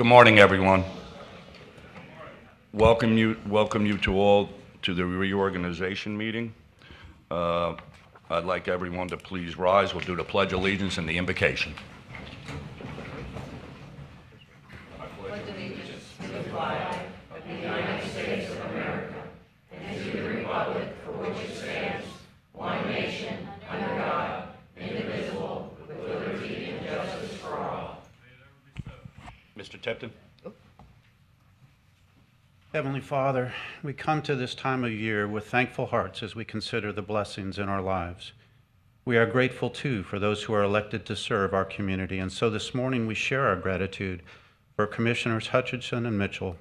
Good morning, everyone. Welcome you to all to the reorganization meeting. I'd like everyone to please rise. We'll do the Pledge of Allegiance and the invocation. Mr. Tipton? Heavenly Father, we come to this time of year with thankful hearts as we consider the blessings in our lives. We are grateful, too, for those who are elected to serve our community, and so this morning we share our gratitude for Commissioners Hutchinson and Mitchell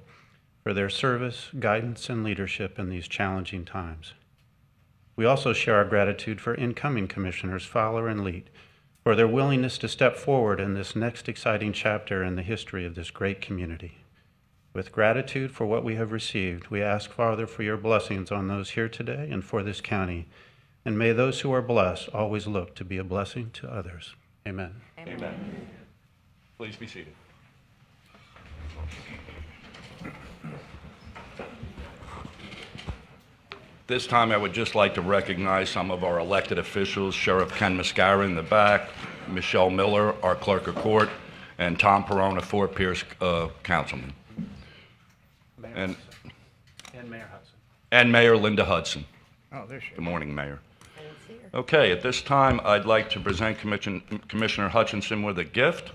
for their service, guidance, and leadership in these challenging times. We also share our gratitude for incoming Commissioners Fowler and Leet for their willingness to step forward in this next exciting chapter in the history of this great community. With gratitude for what we have received, we ask, Father, for your blessings on those here today and for this county. And may those who are blessed always look to be a blessing to others. Amen. Amen. Please be seated. This time I would just like to recognize some of our elected officials, Sheriff Ken Mascara in the back, Michelle Miller, our clerk of court, and Tom Perona, Fort Pierce councilman. And Mayor Hudson. And Mayor Linda Hudson. Oh, there she is. Good morning, Mayor. Okay, at this time, I'd like to present Commissioner Hutchinson with a gift.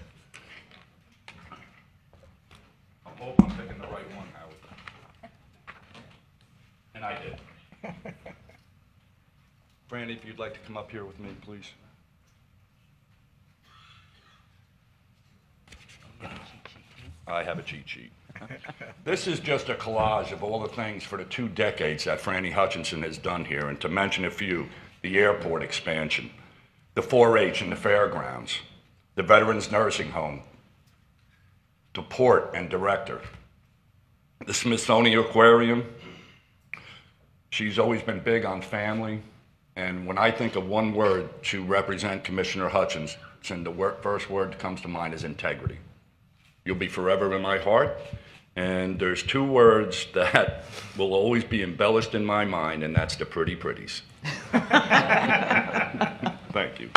I hope I'm picking the right one, Howard. And I did. Brandy, if you'd like to come up here with me, please. I have a cheat sheet. This is just a collage of all the things for the 2 decades that Franny Hutchinson has done here, and to mention a few, the airport expansion, the 4-H and the fairgrounds, the Veterans Nursing Home, the port and director, the Smithsonian Aquarium. She's always been big on family, and when I think of one word to represent Commissioner Hutchinson, the first word that comes to mind is integrity. You'll be forever in my heart, and there's 2 words that will always be embellished in my mind, and that's the pretty pretties. Thank you.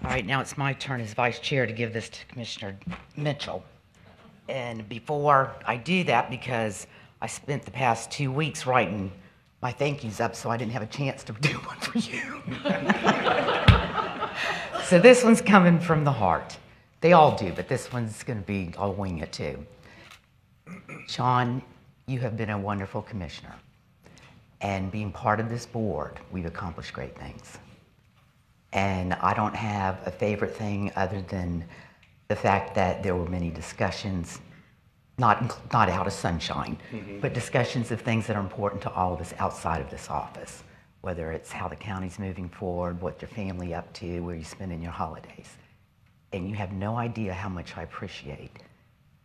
All right, now it's my turn as vice chair to give this to Commissioner Mitchell. And before I do that, because I spent the past 2 weeks writing my thank yous up, so I didn't have a chance to do one for you. So this one's coming from the heart. They all do, but this one's going to be, I'll wing it too. Sean, you have been a wonderful commissioner. And being part of this board, we've accomplished great things. And I don't have a favorite thing other than the fact that there were many discussions, not out of sunshine, but discussions of things that are important to all of us outside of this office, whether it's how the county's moving forward, what your family up to, where you're spending your holidays. And you have no idea how much I appreciate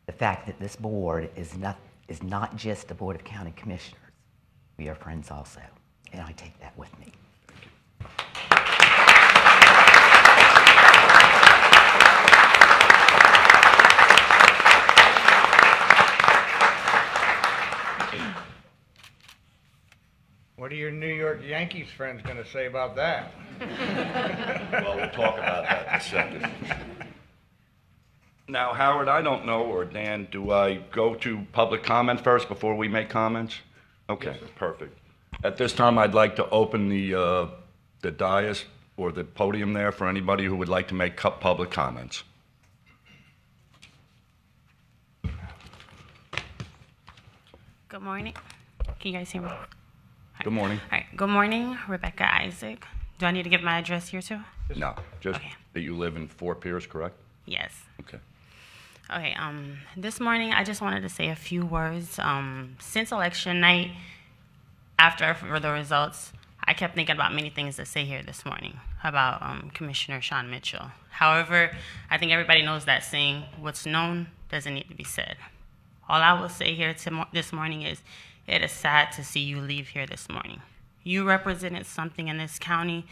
the fact that this board is not just a board of county commissioners. We are friends also, and I take that with me. What are your New York Yankees friends going to say about that? Well, we'll talk about that in a second. Now, Howard, I don't know, or Dan, do I go to public comment first before we make comments? Okay, perfect. At this time, I'd like to open the dais or the podium there for anybody who would like to make public comments. Good morning. Can you guys hear me? Good morning. All right. Good morning, Rebecca Isaac. Do I need to give my address here too? No, just Okay. that you live in Fort Pierce, correct? Yes. Okay. Okay. This morning I just wanted to say a few words. Since election night, after the results, I kept thinking about many things to say here this morning about Commissioner Sean Mitchell. However, I think everybody knows that saying, what's known doesn't need to be said. All I will say here this morning is, it is sad to see you leave here this morning. You represented something in this county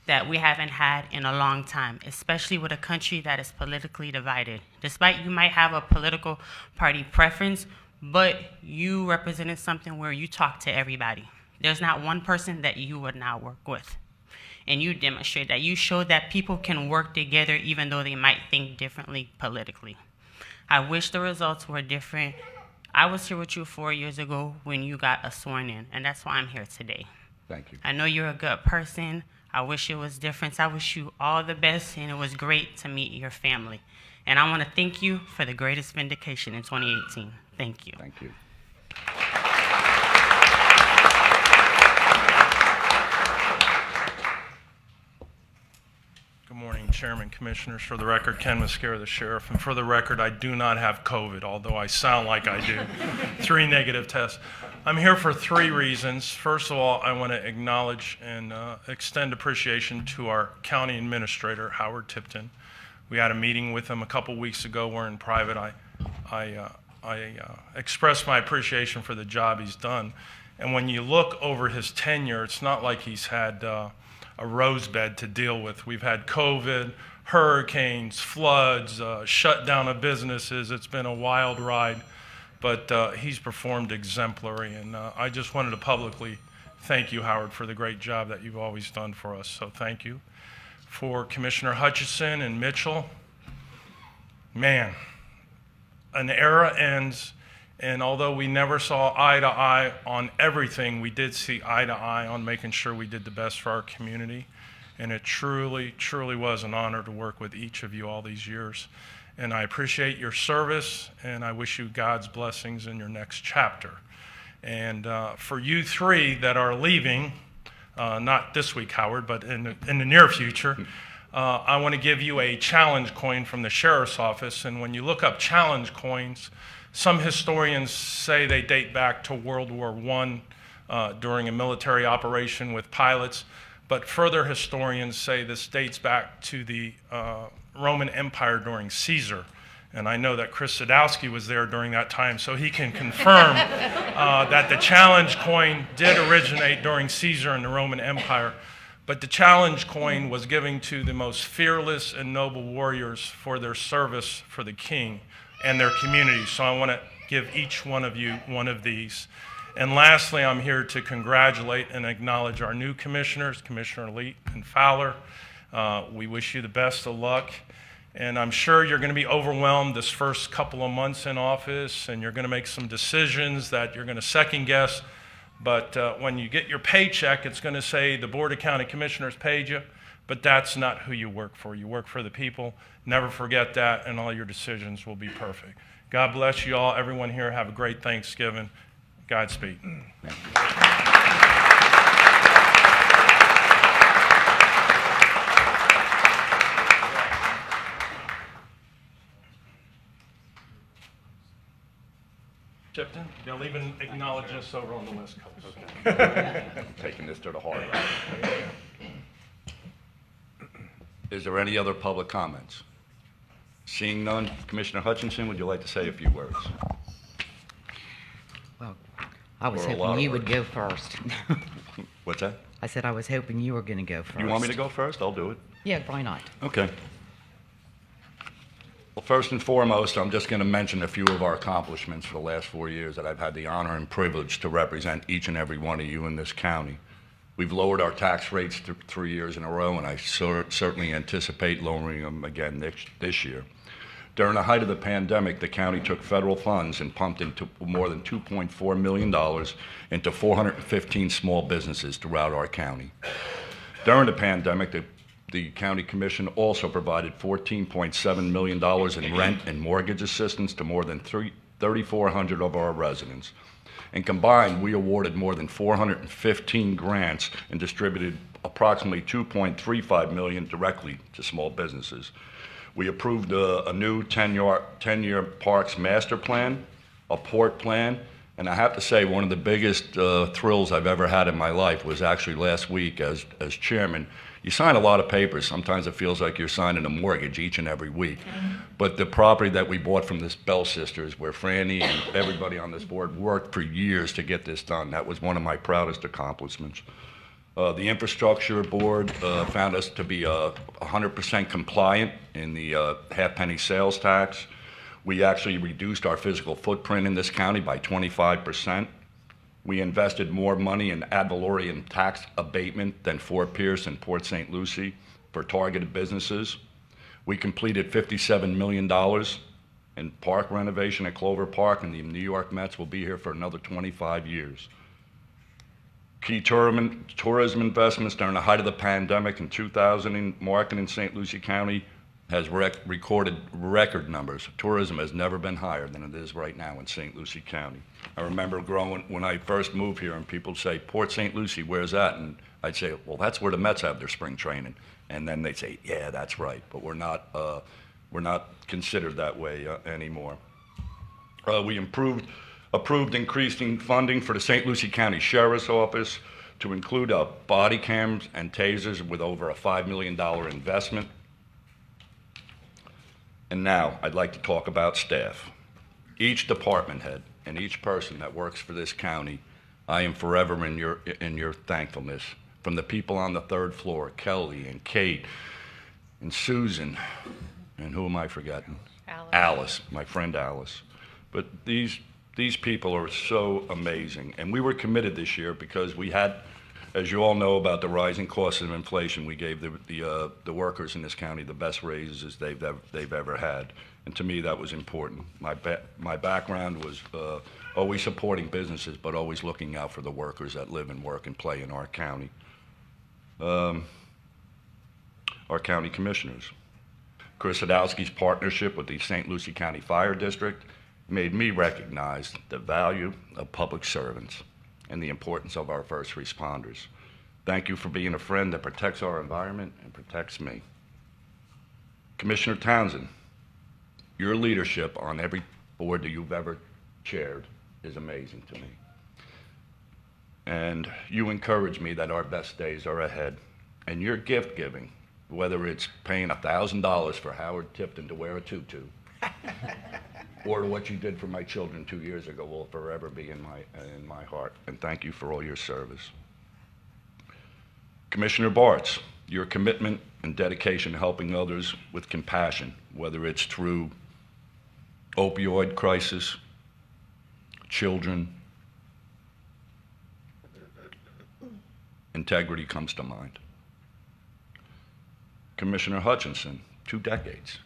that we haven't had in a long time, especially with a country that is politically divided. Despite you might have a political party preference, but you represented something where you talk to everybody. There's not one person that you would not work with. And you demonstrate that. You showed that people can work together even though they might think differently politically. I wish the results were different. I was here with you 4 years ago when you got sworn in, and that's why I'm here today. Thank you. I know you're a good person. I wish it was different. I wish you all the best, and it was great to meet your family. And I want to thank you for the greatest vindication in 2018. Thank you. Thank you. Good morning, Chairman, Commissioners. For the record, Ken Mascara, the Sheriff. And for the record, I do not have COVID, although I sound like I do. 3 negative tests. I'm here for 3 reasons. First of all, I want to acknowledge and extend appreciation to our County Administrator, Howard Tipton. We had a meeting with him a couple weeks ago. We're in private. I expressed my appreciation for the job he's done. And when you look over his tenure, it's not like he's had a rose bed to deal with. We've had COVID, hurricanes, floods, shut down of businesses. It's been a wild ride, but he's performed exemplary. And I just wanted to publicly thank you, Howard, for the great job that you've always done for us. So thank you. For Commissioner Hutchison and Mitchell, man, an era ends. And although we never saw eye to eye on everything, we did see eye to eye on making sure we did the best for our community. And it truly, truly was an honor to work with each of you all these years. And I appreciate your service, and I wish you God's blessings in your next chapter. And for you 3 that are leaving, not this week, Howard, but in the near future, I want to give you a challenge coin from the Sheriff's Office. And when you look up challenge coins, some historians say they date back to World War I during a military operation with pilots, but further historians say this dates back to the Roman Empire during Caesar. And I know that Chris Sadowski was there during that time, so he can confirm that the challenge coin did originate during Caesar and the Roman Empire. But the challenge coin was given to the most fearless and noble warriors for their service for the king and their community. So I want to give each one of you one of these. And lastly, I'm here to congratulate and acknowledge our new commissioners, Commissioner Leet and Fowler. We wish you the best of luck. And I'm sure you're going to be overwhelmed this first couple of months in office, and you're going to make some decisions that you're going to second guess. But when you get your paycheck, it's going to say the Board of County Commissioners paid you, but that's not who you work for. You work for the people. Never forget that, and all your decisions will be perfect. God bless you all. Everyone here, have a great Thanksgiving. Godspeed. Tipton, they'll even acknowledge us over on the West Coast. Taking this to the heart. Is there any other public comments? Seeing none, Commissioner Hutchinson, would you like to say a few words? Well, I was Or a lot hoping of you would words. go first. What's that? I said I was hoping you were going to go first. You want me to go first? I'll do it. Yeah, why not? Okay. Well, first and foremost, I'm just going to mention a few of our accomplishments for the last 4 years that I've had the honor and privilege to represent each and every one of you in this county. We've lowered our tax rates 3 years in a row, and I certainly anticipate lowering them again this year. During the height of the pandemic, the county took federal funds and pumped into more than $2.4 million into 415 small businesses throughout our county. During the pandemic, the county commission also provided $14.7 million in rent and mortgage assistance to more than 3,400 of our residents. And combined, we awarded more than 415 grants and distributed approximately $2.35 million directly to small businesses. We approved a new 10-year parks master plan, a port plan, And I have to say, one of the biggest thrills I've ever had in my life was actually last week as chairman. You sign a lot of papers. Sometimes it feels like you're signing a mortgage each and every week. But the property that we bought from the Bell sisters, where Franny and everybody on this board worked for years to get this done, that was one of my proudest accomplishments. The infrastructure board found us to be 100% compliant in the half-penny sales tax. We actually reduced our physical footprint in this county by 25%. We invested more money in ad valorem tax abatement than Fort Pierce and Port St. Lucie for targeted businesses. We completed $57 million in park renovation at Clover Park, and the New York Mets will be here for another 25 years. Key tourism investments during the height of the pandemic in 2000 in Market in St. Lucie County has recorded record numbers. Tourism has never been higher than it is right now in St. Lucie County. I remember growing when I first moved here, and people say, Port St. Lucie, where's that? And I'd say, well, that's where the Mets have their spring training. And then they'd say, yeah, that's right. But we're not considered that way anymore. We approved increasing funding for the St. Lucie County Sheriff's Office to include body cams and tasers with over a $5 million investment. And now I'd like to talk about staff. Each department head and each person that works for this county, I am forever in your thankfulness. From the people on the third floor, Kelly and Kate and Susan, and who am I forgetting? Alice, my friend Alice. But these people are so amazing. And we were committed this year because we had, as you all know about the rising costs of inflation, we gave the workers in this county the best raises they've ever had. And to me, that was important. My background was always supporting businesses, but always looking out for the workers that live and work and play in our county. Our county commissioners. Chris Sadowski's partnership with the St. Lucie County Fire District made me recognize the value of public servants and the importance of our first responders. Thank you for being a friend that protects our environment and protects me. Commissioner Townsend, your leadership on every board that you've ever chaired is amazing to me. And you encourage me that our best days are ahead. And your gift giving, whether it's paying $1,000 for Howard Tipton to wear a tutu, or what you did for my children 2 years ago, will forever be in my heart. And thank you for all your service. Commissioner Bartz, your commitment and dedication to helping others with compassion, whether it's through opioid crisis, children, integrity comes to mind. Commissioner Hutchinson, 2 decades.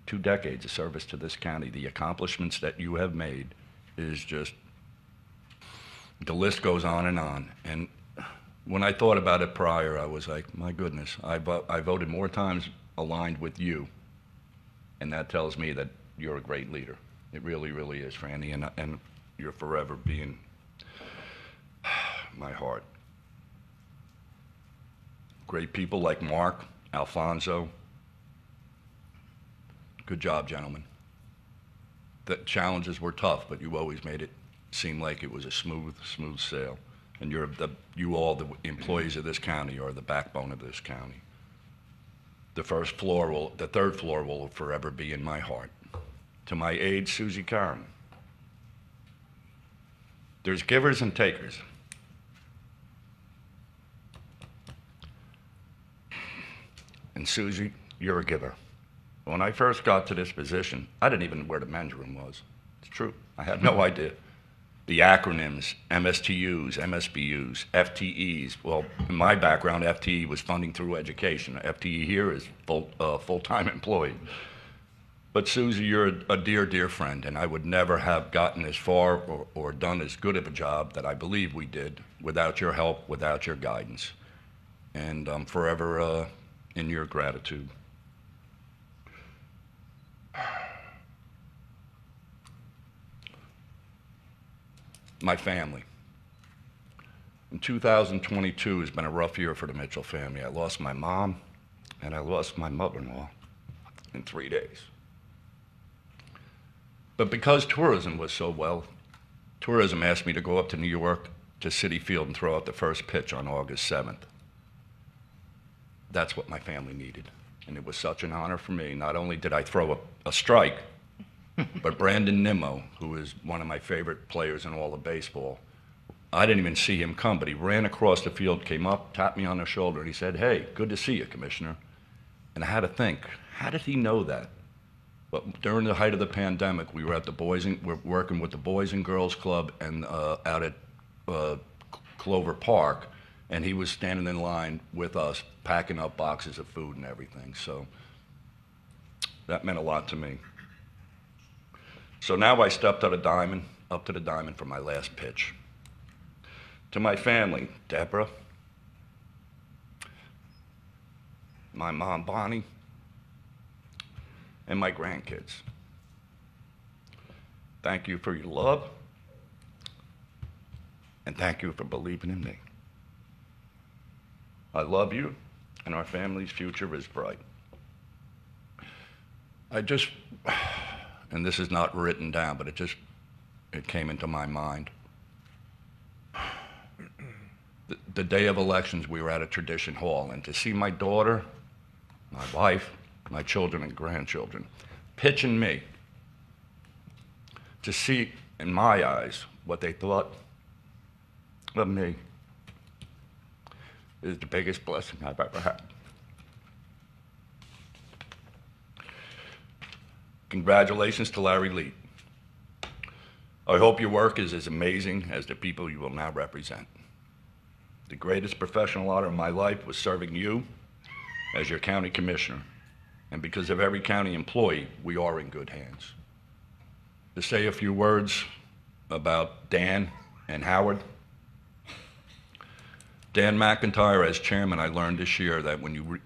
2 decades of service to this county. The accomplishments that you have made is just, the list goes on. And when I thought about it prior, I was like, my goodness, I voted more times aligned with you. And that tells me that you're a great leader. It really, really is, Franny, and you're forever being my heart. Great people like Mark, Alfonso. Good job, gentlemen. The challenges were tough, but you always made it seem like it was a smooth sail. And you all, the employees of this county, are the backbone of this county. The third floor will forever be in my heart. To my aide, Susie Karen. There's givers and takers. And Susie, you're a giver. When I first got to this position, I didn't even know where the men's room was. It's true. I had no idea. The acronyms, MSTUs, MSBUs, FTEs. Well, in my background, FTE was funding through education. FTE here is full-time employee. But Susie, you're a dear, dear friend, and I would never have gotten as far or done as good of a job that I believe we did without your help, without your guidance. And I'm forever in your gratitude. My family. In 2022 has been a rough year for the Mitchell family. I lost my mom and I lost my mother-in-law in 3 days. But because tourism was so well, Tourism asked me to go up to New York to Citi Field and throw out the first pitch on August 7th. That's what my family needed. And it was such an honor for me. Not only did I throw a strike, but Brandon Nimmo, who is one of my favorite players in all of baseball, I didn't even see him come, but he ran across the field, came up, tapped me on the shoulder, and he said, "Hey, good to see you, Commissioner." And I had to think, how did he know that? But during the height of the pandemic, we were at we're working with the Boys and Girls Club and out at Clover Park, and he was standing in line with us, packing up boxes of food and everything. So that meant a lot to me. So now I stepped up to the diamond for my last pitch. To my family, Deborah, my mom, Bonnie, and my grandkids. Thank you for your love, and thank you for believing in me. I love you, and our family's future is bright. And this is not written down, but it came into my mind. The day of elections, we were at a tradition hall, and to see my daughter, my wife, my children and grandchildren pitching me, to see in my eyes what they thought of me, is the biggest blessing I've ever had. Congratulations to Larry Lee. I hope your work is as amazing as the people you will now represent. The greatest professional honor of my life was serving you as your county commissioner. And because of every county employee, we are in good hands. To say a few words about Dan and Howard. Dan McIntyre, as chairman, I learned this year that when you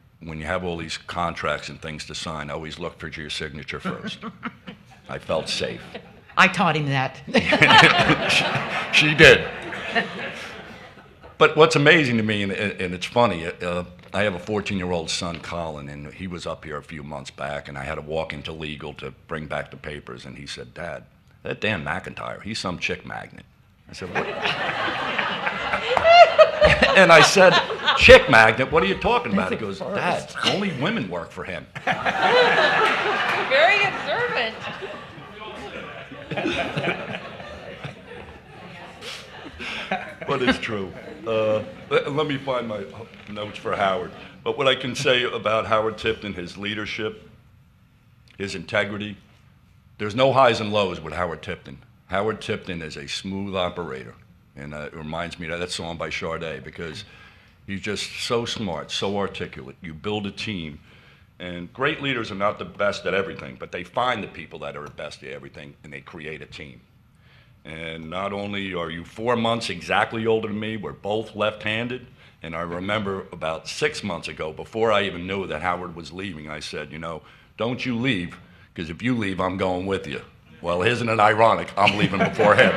have all these contracts and things to sign, always look for your signature first. I felt safe. I taught him that. She did. But what's amazing to me, and it's funny, I have a 14-year-old son, Colin, and he was up here a few months back, and I had to walk into legal to bring back the papers, and he said, "Dad, that Dan McIntyre, he's some chick magnet." I said, "What?" And I said, "Chick magnet? What are you talking about?" He goes, "Dad, only women work for him." Very observant. But it's true. Let me find my notes for Howard. But what I can say about Howard Tipton, his leadership, his integrity, there's no highs and lows with Howard Tipton. Howard Tipton is a smooth operator. And it reminds me of that song by Sade, because he's just so smart, so articulate. You build a team. And great leaders are not the best at everything, but they find the people that are the best at everything, and they create a team. And not only are you 4 months exactly older than me, we're both left-handed. And I remember about 6 months ago, before I even knew that Howard was leaving, I said, "Don't you leave, because if you leave, I'm going with you." Well, isn't it ironic? I'm leaving before him.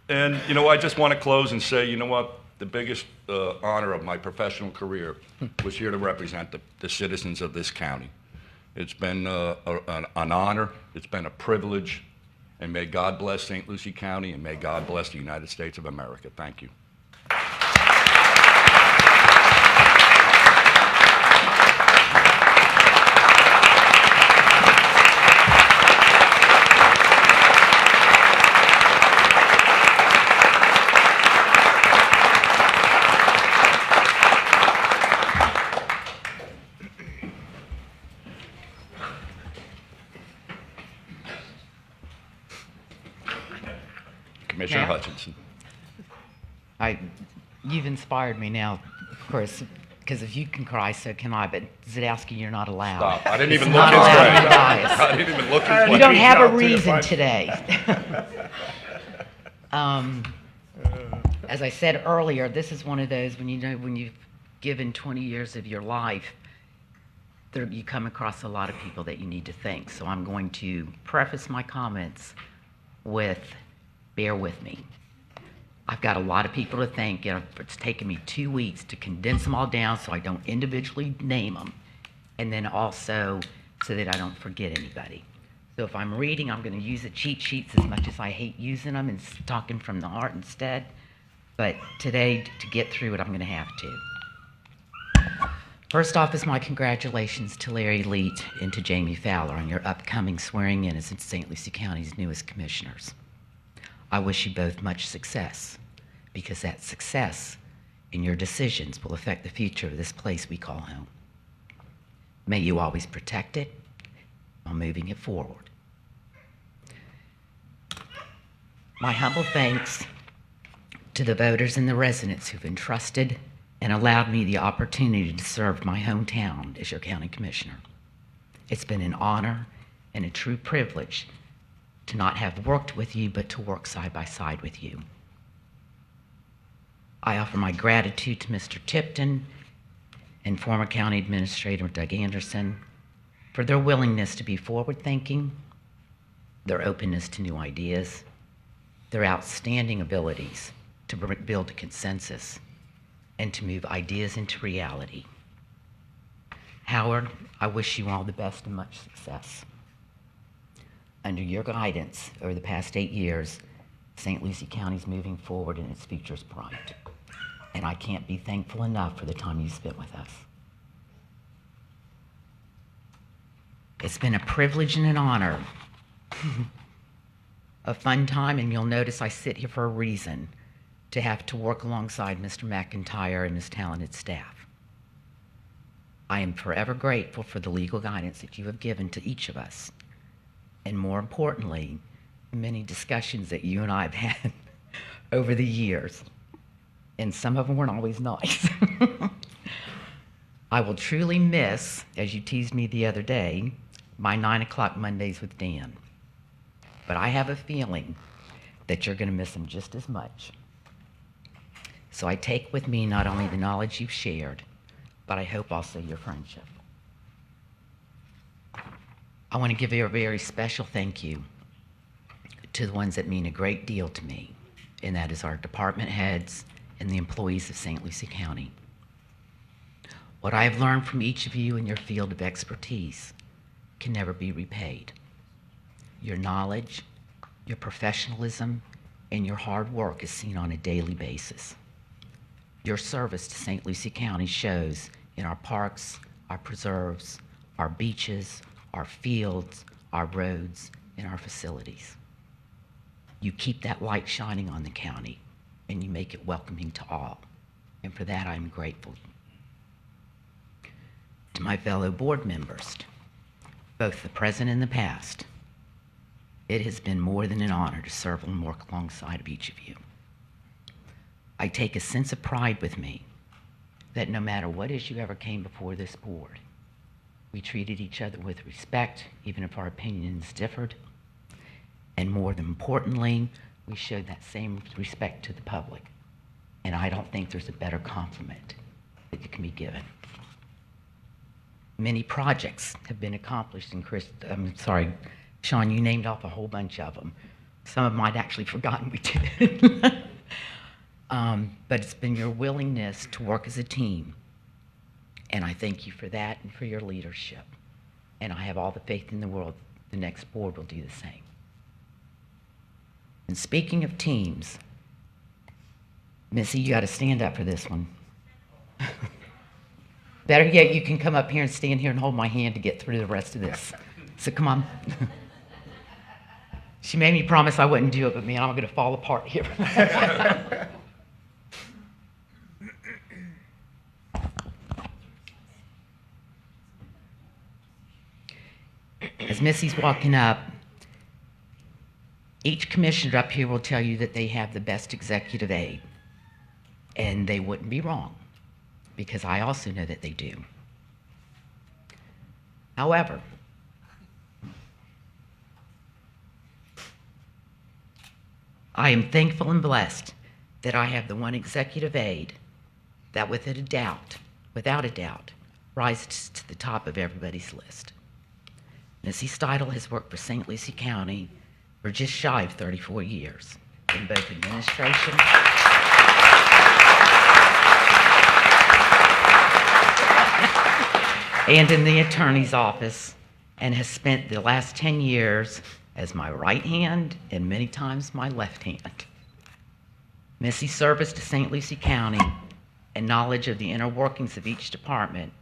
And, I just want to close and say, you know what? The biggest honor of my professional career was here to represent the citizens of this county. It's been an honor. It's been a privilege. And may God bless St. Lucie County, and may God bless the United States of America. Thank you. Commissioner Yeah. Hutchinson. You've inspired me now, of course, because if you can cry, so can I. But Zadowski, you're not allowed. Stop. I didn't It's even look not his allowed way. in the dais. I didn't even look his way. You don't have a Job to the reason punch. today. As I said earlier, this is one of those when you've given 20 years of your life, you come across a lot of people that you need to thank. So I'm going to preface my comments with, bear with me. I've got a lot of people to thank. It's taken me 2 weeks to condense them all down so I don't individually name them, and then also so that I don't forget anybody. So if I'm reading, I'm going to use the cheat sheets as much as I hate using them and talking from the heart instead. But today, to get through it, I'm going to have to. First off is my congratulations to Larry Leet and to Jamie Fowler on your upcoming swearing in as St. Lucie County's newest commissioners. I wish you both much success, because that success in your decisions will affect the future of this place we call home. May you always protect it while moving it forward. My humble thanks to the voters and the residents who've entrusted and allowed me the opportunity to serve my hometown as your county commissioner. It's been an honor and a true privilege to not have worked with you, but to work side by side with you. I offer my gratitude to Mr. Tipton and former County Administrator Doug Anderson for their willingness to be forward-thinking, their openness to new ideas, their outstanding abilities to build a consensus and to move ideas into reality. Howard, I wish you all the best and much success. Under your guidance over the past 8 years, St. Lucie County is moving forward and its future is bright. And I can't be thankful enough for the time you spent with us. It's been a privilege and an honor, a fun time, and you'll notice I sit here for a reason, to have to work alongside Mr. McIntyre and his talented staff. I am forever grateful for the legal guidance that you have given to each of us, and more importantly, the many discussions that you and I have had over the years, and some of them weren't always nice. I will truly miss, as you teased me the other day, my 9 o'clock Mondays with Dan. But I have a feeling that you're going to miss them just as much. So I take with me not only the knowledge you've shared, but I hope also your friendship. I want to give you a very special thank you to the ones that mean a great deal to me, and that is our department heads and the employees of St. Lucie County. What I have learned from each of you in your field of expertise can never be repaid. Your knowledge, your professionalism, and your hard work is seen on a daily basis. Your service to St. Lucie County shows in our parks, our preserves, our beaches, our fields, our roads, and our facilities. You keep that light shining on the county, and you make it welcoming to all. And for that, I'm grateful. To my fellow board members, both the present and the past, it has been more than an honor to serve and work alongside of each of you. I take a sense of pride with me that no matter what issue ever came before this board, we treated each other with respect, even if our opinions differed. And more than importantly, we showed that same respect to the public. And I don't think there's a better compliment that you can be given. Many projects have been accomplished, and Sean, you named off a whole bunch of them. Some of them I'd actually forgotten we did. But it's been your willingness to work as a team. And I thank you for that and for your leadership. And I have all the faith in the world the next board will do the same. And speaking of teams, Missy, you got to stand up for this one. Better yet, you can come up here and stand here and hold my hand to get through the rest of this. So come on. She made me promise I wouldn't do it, but man, I'm going to fall apart here. As Missy's walking up, each commissioner up here will tell you that they have the best executive aide. And they wouldn't be wrong, because I also know that they do. However, I am thankful and blessed that I have the one executive aide that without a doubt, rises to the top of everybody's list. Missy Steidle has worked for St. Lucie County for just shy of 34 years in both administration and in the attorney's office, and has spent the last 10 years as my right hand and many times my left hand. Missy's service to St. Lucie County and knowledge of the inner workings of each department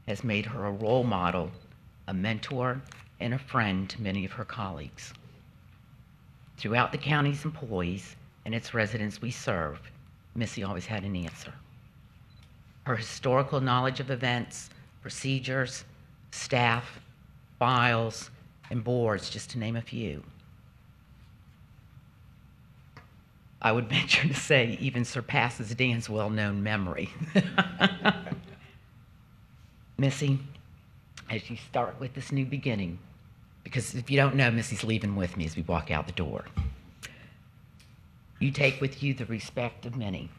has made her a role model, a mentor, and a friend to many of her colleagues. Throughout the county's employees and its residents we serve, Missy always had an answer. Her historical knowledge of events, procedures, staff, files, and boards, just to name a few. I would venture to say even surpasses Dan's well-known memory. Missy, as you start with this new beginning, because if you don't know, Missy's leaving with me as we walk out the door. You take with you the respect of many,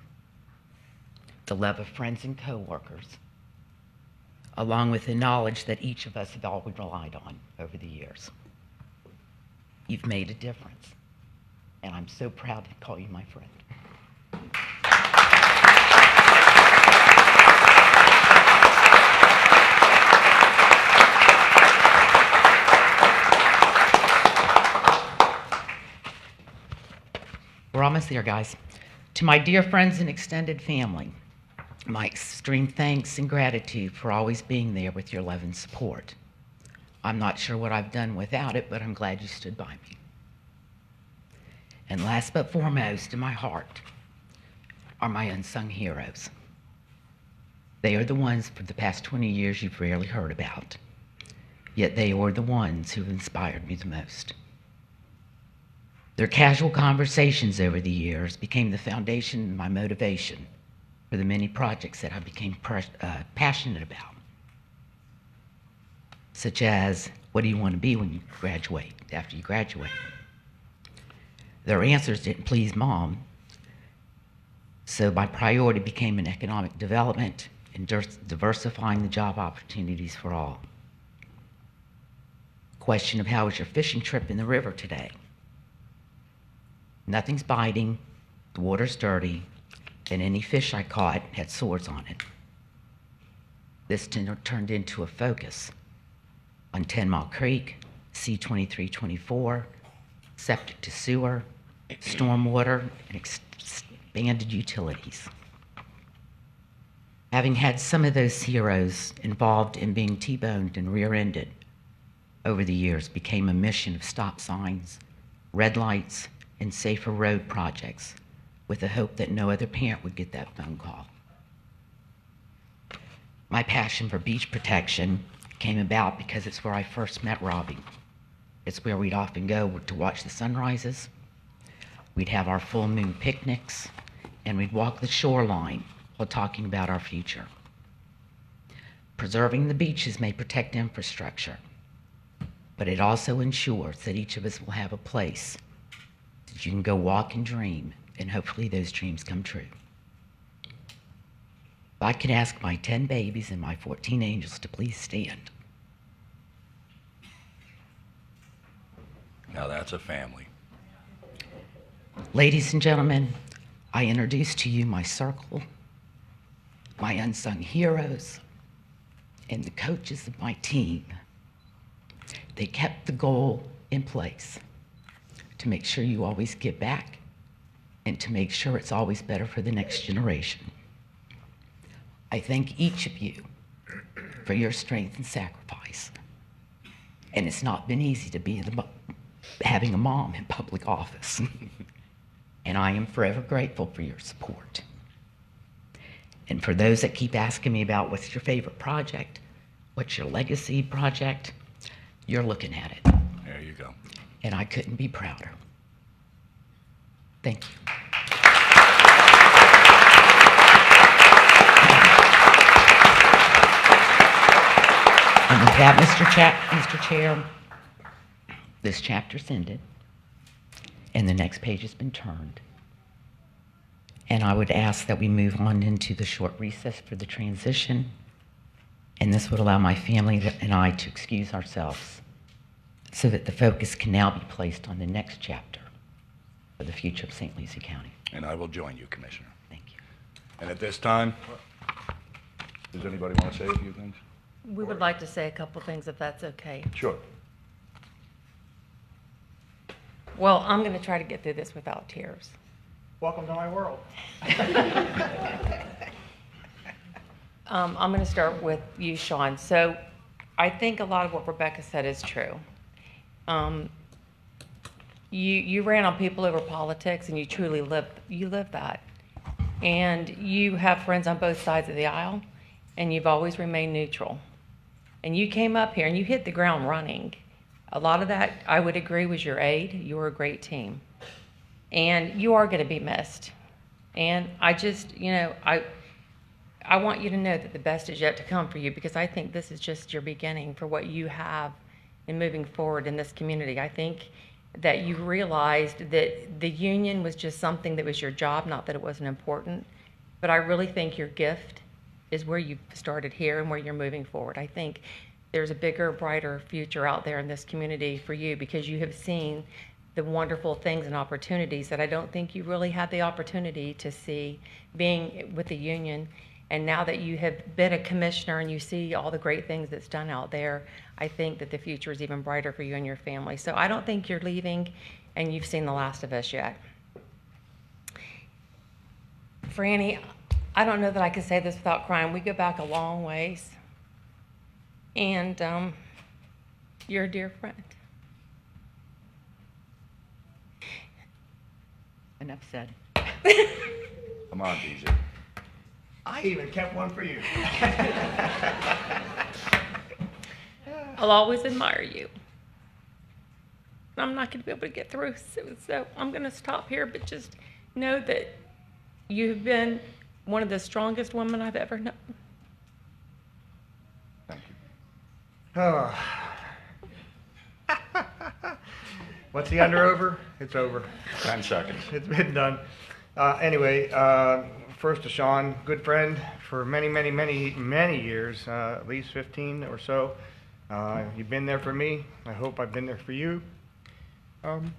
the love of friends and coworkers, along with the knowledge that each of us have always relied on over the years. You've made a difference, and I'm so proud to call you my friend. We're almost there, guys. To my dear friends and extended family, my extreme thanks and gratitude for always being there with your love and support. I'm not sure what I've done without it, but I'm glad you stood by me. And last but foremost in my heart are my unsung heroes. They are the ones for the past 20 years you've rarely heard about, yet they are the ones who have inspired me the most. Their casual conversations over the years became the foundation and my motivation for the many projects that I became passionate about, such as, what do you want to be when you graduate, after you graduate? Their answers didn't please Mom, so my priority became in economic development and diversifying the job opportunities for all. Question of how was your fishing trip in the river today? Nothing's biting, the water's dirty, and any fish I caught had sores on it. This turned into a focus on 10 Mile Creek, C-2324, septic to sewer, stormwater, and expanded utilities. Having had some of those heroes involved in being T-boned and rear-ended over the years became a mission of stop signs, red lights, and safer road projects with the hope that no other parent would get that phone call. My passion for beach protection came about because it's where I first met Robbie. It's where we'd often go to watch the sunrises. We'd have our full moon picnics, and we'd walk the shoreline while talking about our future. Preserving the beaches may protect infrastructure, but it also ensures that each of us will have a place that you can go walk and dream, and hopefully those dreams come true. If I could ask my 10 babies and my 14 angels to please stand. Now that's a family. Ladies and gentlemen, I introduce to you my circle, my unsung heroes, and the coaches of my team. They kept the goal in place to make sure you always give back and to make sure it's always better for the next generation. I thank each of you for your strength and sacrifice. And it's not been easy to be having a mom in public office. And I am forever grateful for your support. And for those that keep asking me about what's your favorite project, what's your legacy project, you're looking at it. There you go. And I couldn't be prouder. Thank you. And with that, Mr. Chair, this chapter's ended, and the next page has been turned. And I would ask that we move on into the short recess for the transition, and this would allow my family and I to excuse ourselves so that the focus can now be placed on the next chapter for the future of St. Lucie County. And I will join you, Commissioner. Thank you. And at this time, does anybody want to say a few things? We would like to say a couple things if that's okay. Sure. Well, I'm going to try to get through this without tears. Welcome to my world. I'm going to start with you, Sean. So I think a lot of what Rebecca said is true. You ran on people over politics, and you truly live that. And you have friends on both sides of the aisle, and you've always remained neutral. And you came up here and you hit the ground running. A lot of that, I would agree, was your aid. You were a great team. And you are going to be missed. And I just, I want you to know that the best is yet to come for you, because I think this is just your beginning for what you have in moving forward in this community. I think that you realized that the union was just something that was your job, not that it wasn't important. But I really think your gift is where you started here and where you're moving forward. I think there's a bigger, brighter future out there in this community for you, because you have seen the wonderful things and opportunities that I don't think you really had the opportunity to see being with the union. And now that you have been a commissioner and you see all the great things that's done out there, I think that the future is even brighter for you and your family. So I don't think you're leaving and you've seen the last of us yet. Franny, I don't know that I can say this without crying. We go back a long ways. And you're a dear friend. Enough said. Come on, DJ. I even kept one for you. I'll always admire you. I'm not going to be able to get through, so I'm going to stop here, but just know that you've been one of the strongest women I've ever known. Thank you. Oh. What's the under over? It's over. 10 seconds. It's been done. Anyway, first to Sean, good friend for many, many, many, many years, at least 15 or so. You've been there for me. I hope I've been there for you. And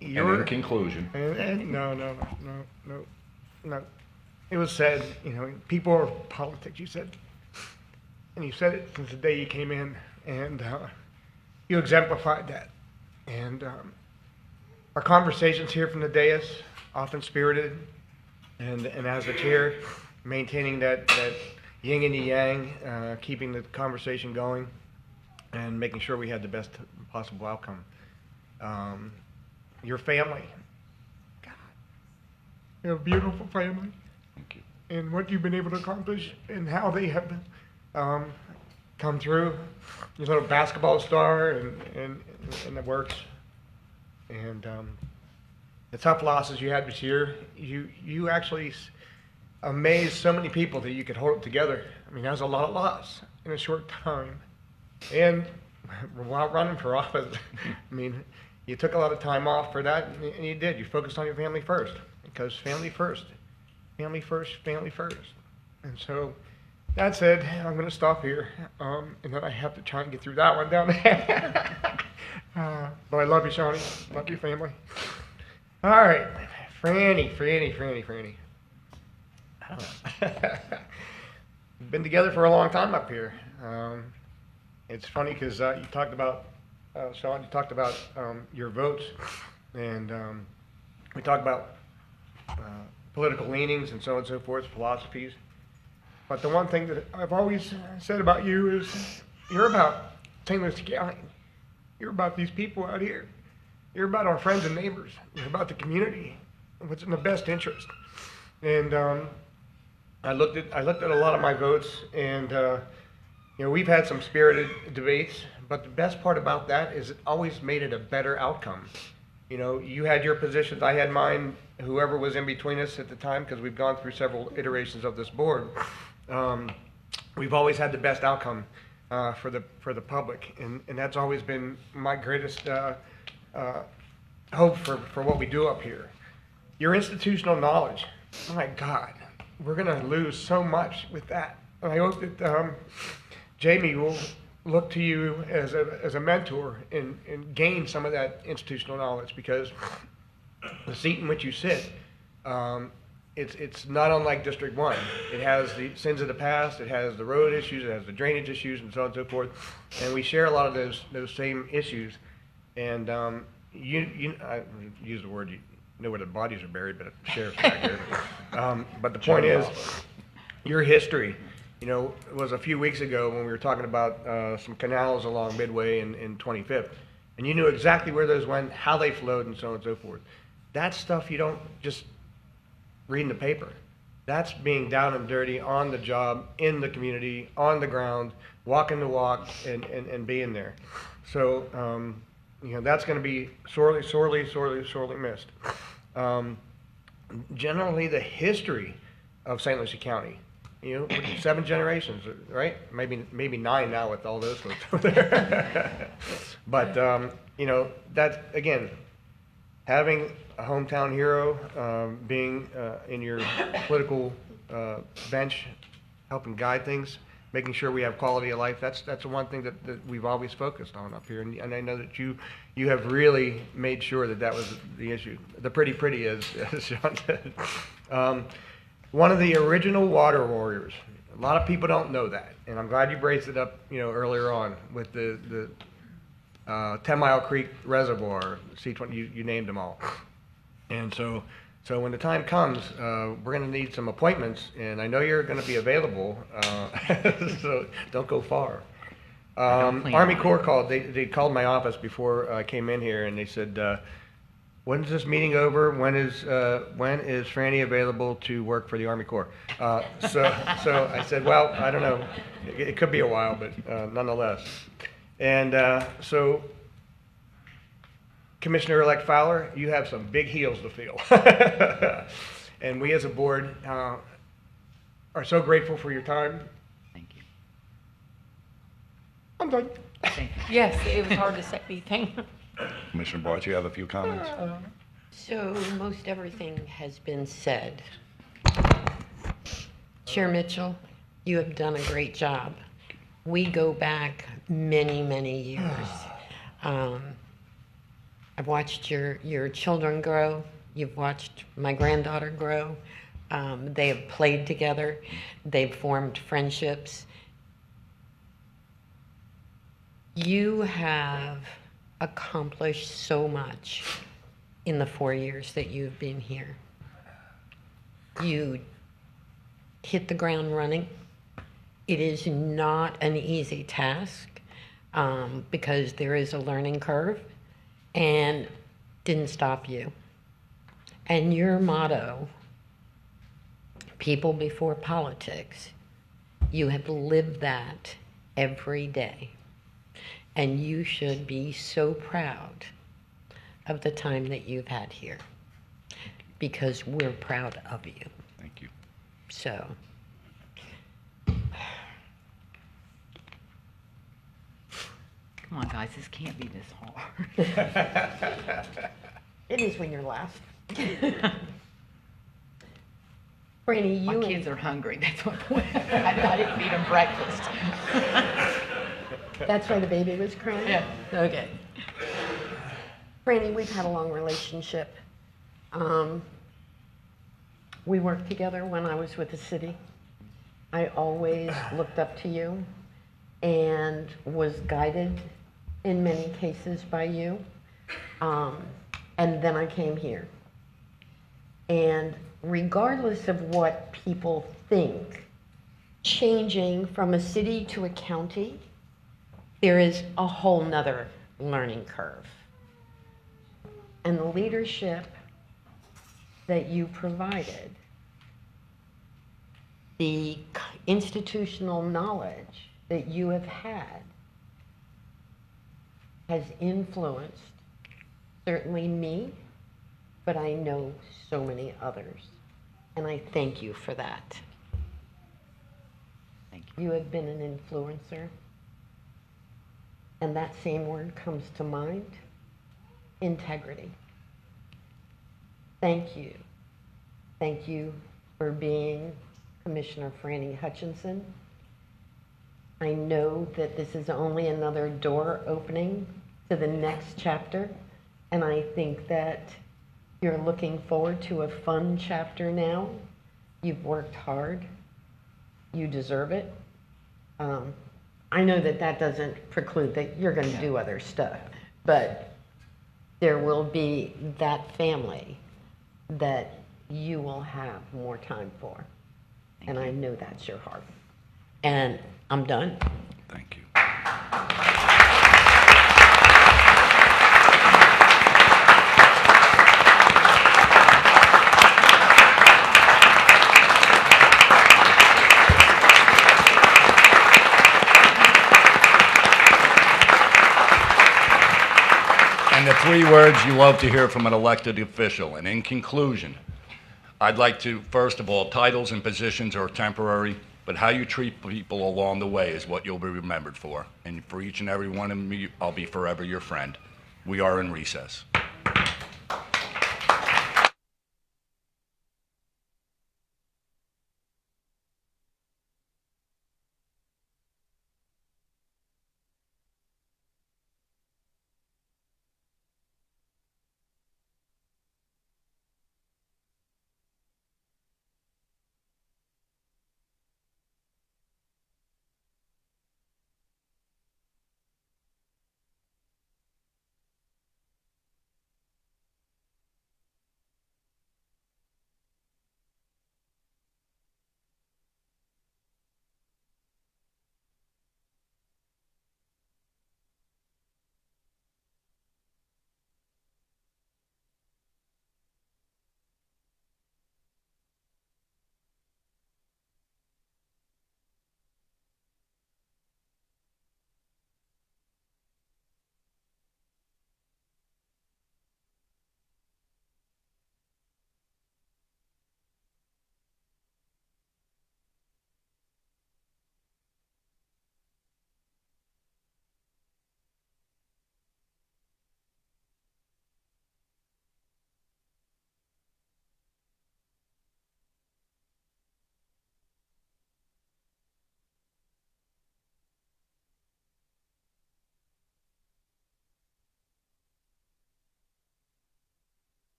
in conclusion, No. It was said, people are politics, you said. And you said it since the day you came in, and you exemplified that. And our conversations here from the dais, often spirited, and as a chair, maintaining that yin and yang, keeping the conversation going, and making sure we had the best possible outcome. Your family, God, you're a beautiful family. thank you. And what you've been able to accomplish and how they have come through. Your little basketball star and the works. And the tough losses you had this year, you actually amazed so many people that you could hold it together. I mean, that was a lot of loss in a short time. And while running for office, I mean, you took a lot of time off for that, and you did. You focused on your family first, because family first. Family first, family first. And so, that said, I'm going to stop here, and then I have to try and get through that one down there. But I love you, Shawnee. Love your family. All right, Franny. We've been together for a long time up here. It's funny because you talked about, Sean, you talked about your votes, and we talked about political leanings and so on and so forth, philosophies. But the one thing that I've always said about you is you're about St. Louis County. You're about these people out here. You're about our friends and neighbors. You're about the community, what's in the best interest. And I looked at a lot of my votes, and we've had some spirited debates, but the best part about that is it always made it a better outcome. You had your positions, I had mine, whoever was in between us at the time, because we've gone through several iterations of this board. We've always had the best outcome for the public, and that's always been my greatest hope for what we do up here. Your institutional knowledge, oh my God, we're going to lose so much with that. And I hope that Jamie will look to you as a mentor and gain some of that institutional knowledge, because the seat in which you sit, it's not unlike District 1. It has the sins of the past, it has the road issues, it has the drainage issues, and so on and so forth. And we share a lot of those same issues. And I use the word, you know where the bodies are buried, but the sheriff's back here. But the point is, your history, you know, was a few weeks ago when we were talking about some canals along Midway and 25th. And you knew exactly where those went, how they flowed, and so on and so forth. That's stuff you don't just read in the paper. That's being down and dirty, on the job, in the community, on the ground, walking the walk, and being there. So, you know, that's going to be sorely missed. Generally, the history of St. Lucie County, you know, 7 generations, right? Maybe 9 now with all those folks over there. But, you know, that, again, having a hometown hero, being in your political bench, helping guide things, making sure we have quality of life, that's the one thing that we've always focused on up here. And I know that you have really made sure that was the issue. The pretty is, as Sean said. One of the original water warriors. A lot of people don't know that, and I'm glad you raised it up, you know, earlier on with the 10 Mile Creek Reservoir, C20, you named them all. And so when the time comes, we're going to need some appointments, and I know you're going to be available, so don't go far. Army Corps called. They called my office before I came in here, and they said, "When's this meeting over? When is Franny available to work for the Army Corps?" So I said, "Well, I don't know. It could be a while, but nonetheless." And so, Commissioner-elect Fowler, you have some big heels to feel. And we as a board are so grateful for your time. Thank you. I'm done. Yes, it was hard to say anything. Commissioner Barth, you have a few comments? So most everything has been said. Chair Mitchell, you have done a great job. We go back many years. I've watched your children grow. You've watched my granddaughter grow. They have played together. They've formed friendships. You have accomplished so much in the 4 years that you've been here. You hit the ground running. It is not an easy task because there is a learning curve, and didn't stop you. And your motto, people before politics, you have lived that every day. And you should be so proud of the time that you've had here, because we're proud of you. Thank you. So, Come on, guys, this can't be this hard. it is when you're last. Franny, My you kids are hungry, that's what, I didn't feed them breakfast. That's why the baby was crying? Yeah. Okay. Franny, we've had a long relationship. We worked together when I was with the city. I always looked up to you and was guided in many cases by you. And then I came here. And regardless of what people think, changing from a city to a county, there is a whole nother learning curve. And the leadership that you provided, the institutional knowledge that you have had, has influenced certainly me, but I know so many others. And I thank you for that. Thank you. You have been an influencer. And that same word comes to mind, integrity. Thank you. Thank you for being Commissioner Franny Hutchinson. I know that this is only another door opening to the next chapter, and I think that You're looking forward to a fun chapter now. You've worked hard. You deserve it. I know that that doesn't preclude that you're going to do other stuff, but there will be that family that you will have more time for. And I know that's your heart. And I'm done. Thank you. And the three words you love to hear from an elected official. And in conclusion, I'd like to, first of all, titles and positions are temporary, but how you treat people along the way is what you'll be remembered for. And for each and every one of me, I'll be forever your friend. We are in recess.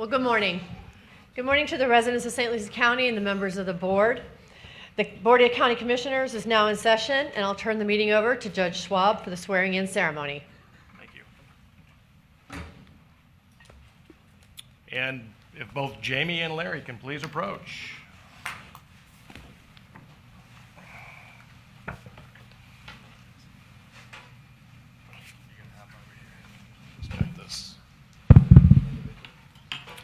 Well, good morning. Good morning to the residents of St. Lucie County and the members of the board. The Board of County Commissioners is now in session, and I'll turn the meeting over to Judge Schwab for the swearing-in ceremony. Thank you. And if both Jamie and Larry can please approach. Let's check this.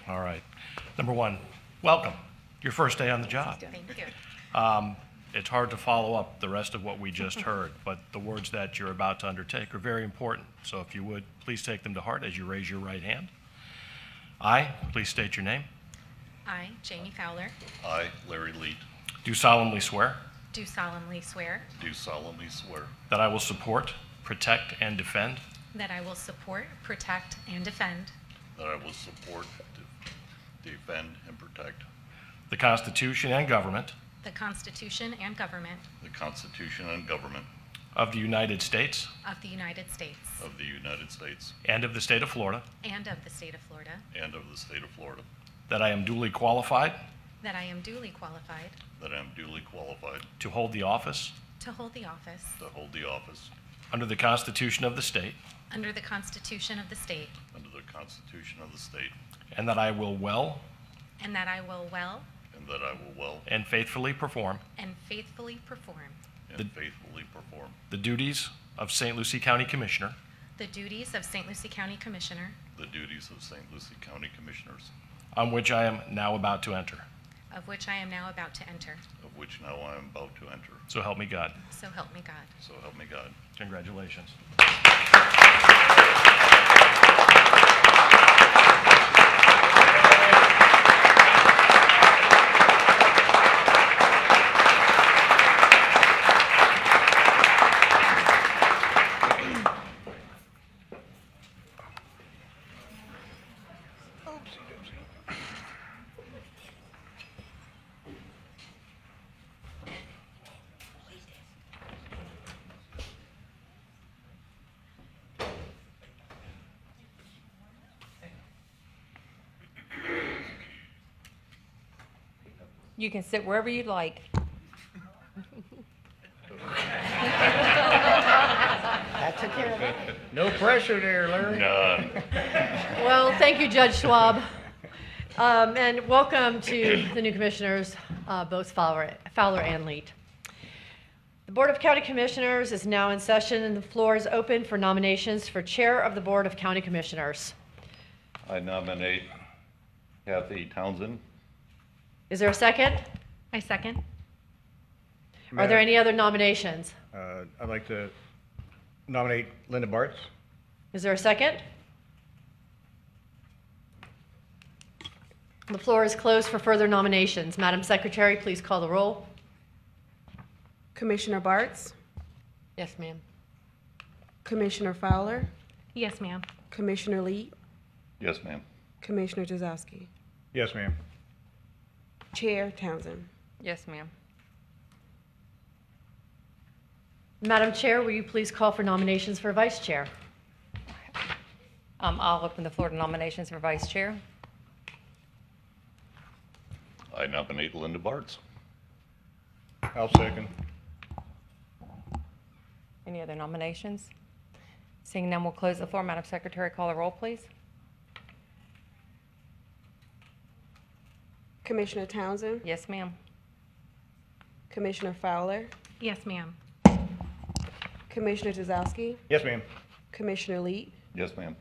All right. Number one, welcome. Your first day on the job. Thank you. It's hard to follow up the rest of what we just heard, but the words that you're about to undertake are very important. So if you would, please take them to heart as you raise your right hand. I, please state your name, I, Jamie Fowler, I, Larry Leet, do solemnly swear do solemnly swear do solemnly swear that I will support, protect, and defend that I will support, protect, and defend that I will support, defend, and protect the Constitution and government the Constitution and government the Constitution and government of the United States of the United States of the United States and of the state of Florida, and of the state of Florida, and of the state of Florida, that I am duly qualified that I am duly qualified that I am duly qualified to hold the office to hold the office to hold the office under the Constitution of the state, under the Constitution of the state, under the Constitution of the state, and that I will well and that I will well and that I will well and faithfully perform and faithfully perform and faithfully perform the duties of St. Lucie County Commissioner the duties of St. Lucie County Commissioner, the duties of St. Lucie County Commissioners, on which I am now about to enter. of which I am now about to enter. of which now I am about to enter. So help me God. So help me God. So help me God. Congratulations. You can sit wherever you'd like. That took care of it. No pressure there, Larry. None. Well, thank you, Judge Schwab. And welcome to the new commissioners, both Fowler and Leet. The Board of County Commissioners is now in session, and the floor is open for nominations for Chair of the Board of County Commissioners. I nominate Kathy Townsend. Is there a second? I second. Are there any other nominations? I'd like to nominate Linda Bartz. Is there a second? The floor is closed for further nominations. Madam Secretary, please call the roll. Commissioner Bartz, Yes, ma'am. Commissioner Fowler, Yes, ma'am. Commissioner Lee, Yes, ma'am. Commissioner Tazowski, Yes, ma'am. Chair Townsend. Yes, ma'am. Madam Chair, will you please call for nominations for Vice Chair? I'll open the floor to nominations for Vice Chair. I nominate Linda Bartz. I'll second. Any other nominations? Seeing none, we'll close the floor. Madam Secretary, call the roll, please. Commissioner Townsend, Yes, ma'am. Commissioner Fowler, Yes, ma'am. Commissioner Tazowski, Yes, ma'am. Commissioner Lee, Yes, ma'am.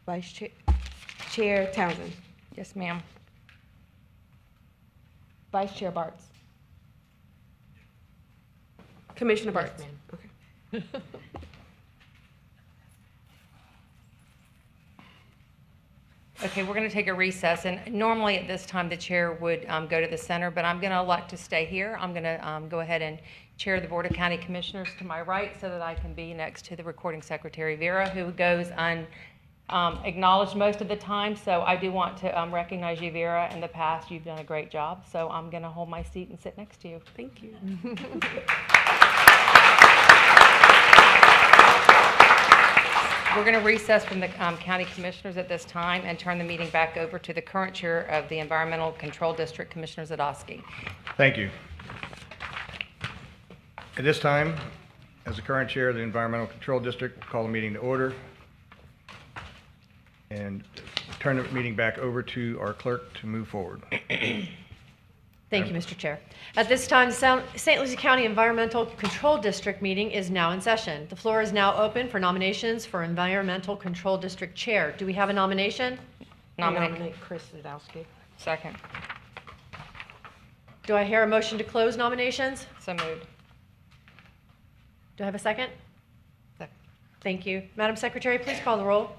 Vice Chair, Chair Townsend, Yes, ma'am. Vice Chair Bartz. Commissioner Yes, Bartz. ma'am. Okay. Okay, we're going to take a recess, and normally at this time, the chair would go to the center, but I'm going to elect to stay here. I'm going to go ahead and chair the Board of County Commissioners to my right so that I can be next to the recording secretary, Vera, who goes unacknowledged most of the time. So I do want to recognize you, Vera. In the past, you've done a great job. So I'm going to hold my seat and sit next to you. Thank you. We're going to recess from the county commissioners at this time and turn the meeting back over to the current chair of the Environmental Control District, Commissioner Zadowski. Thank you. At this time, as the current chair of the Environmental Control District, we'll call the meeting to order and turn the meeting back over to our clerk to move forward. Thank you, Mr. Chair. At this time, the St. Lucie County Environmental Control District meeting is now in session. The floor is now open for nominations for Environmental Control District Chair. Do we have a nomination? Nominate Chris Zadowski. Second. Do I hear a motion to close nominations? So moved. Do I have a second? Thank you. Madam Secretary, please call the roll.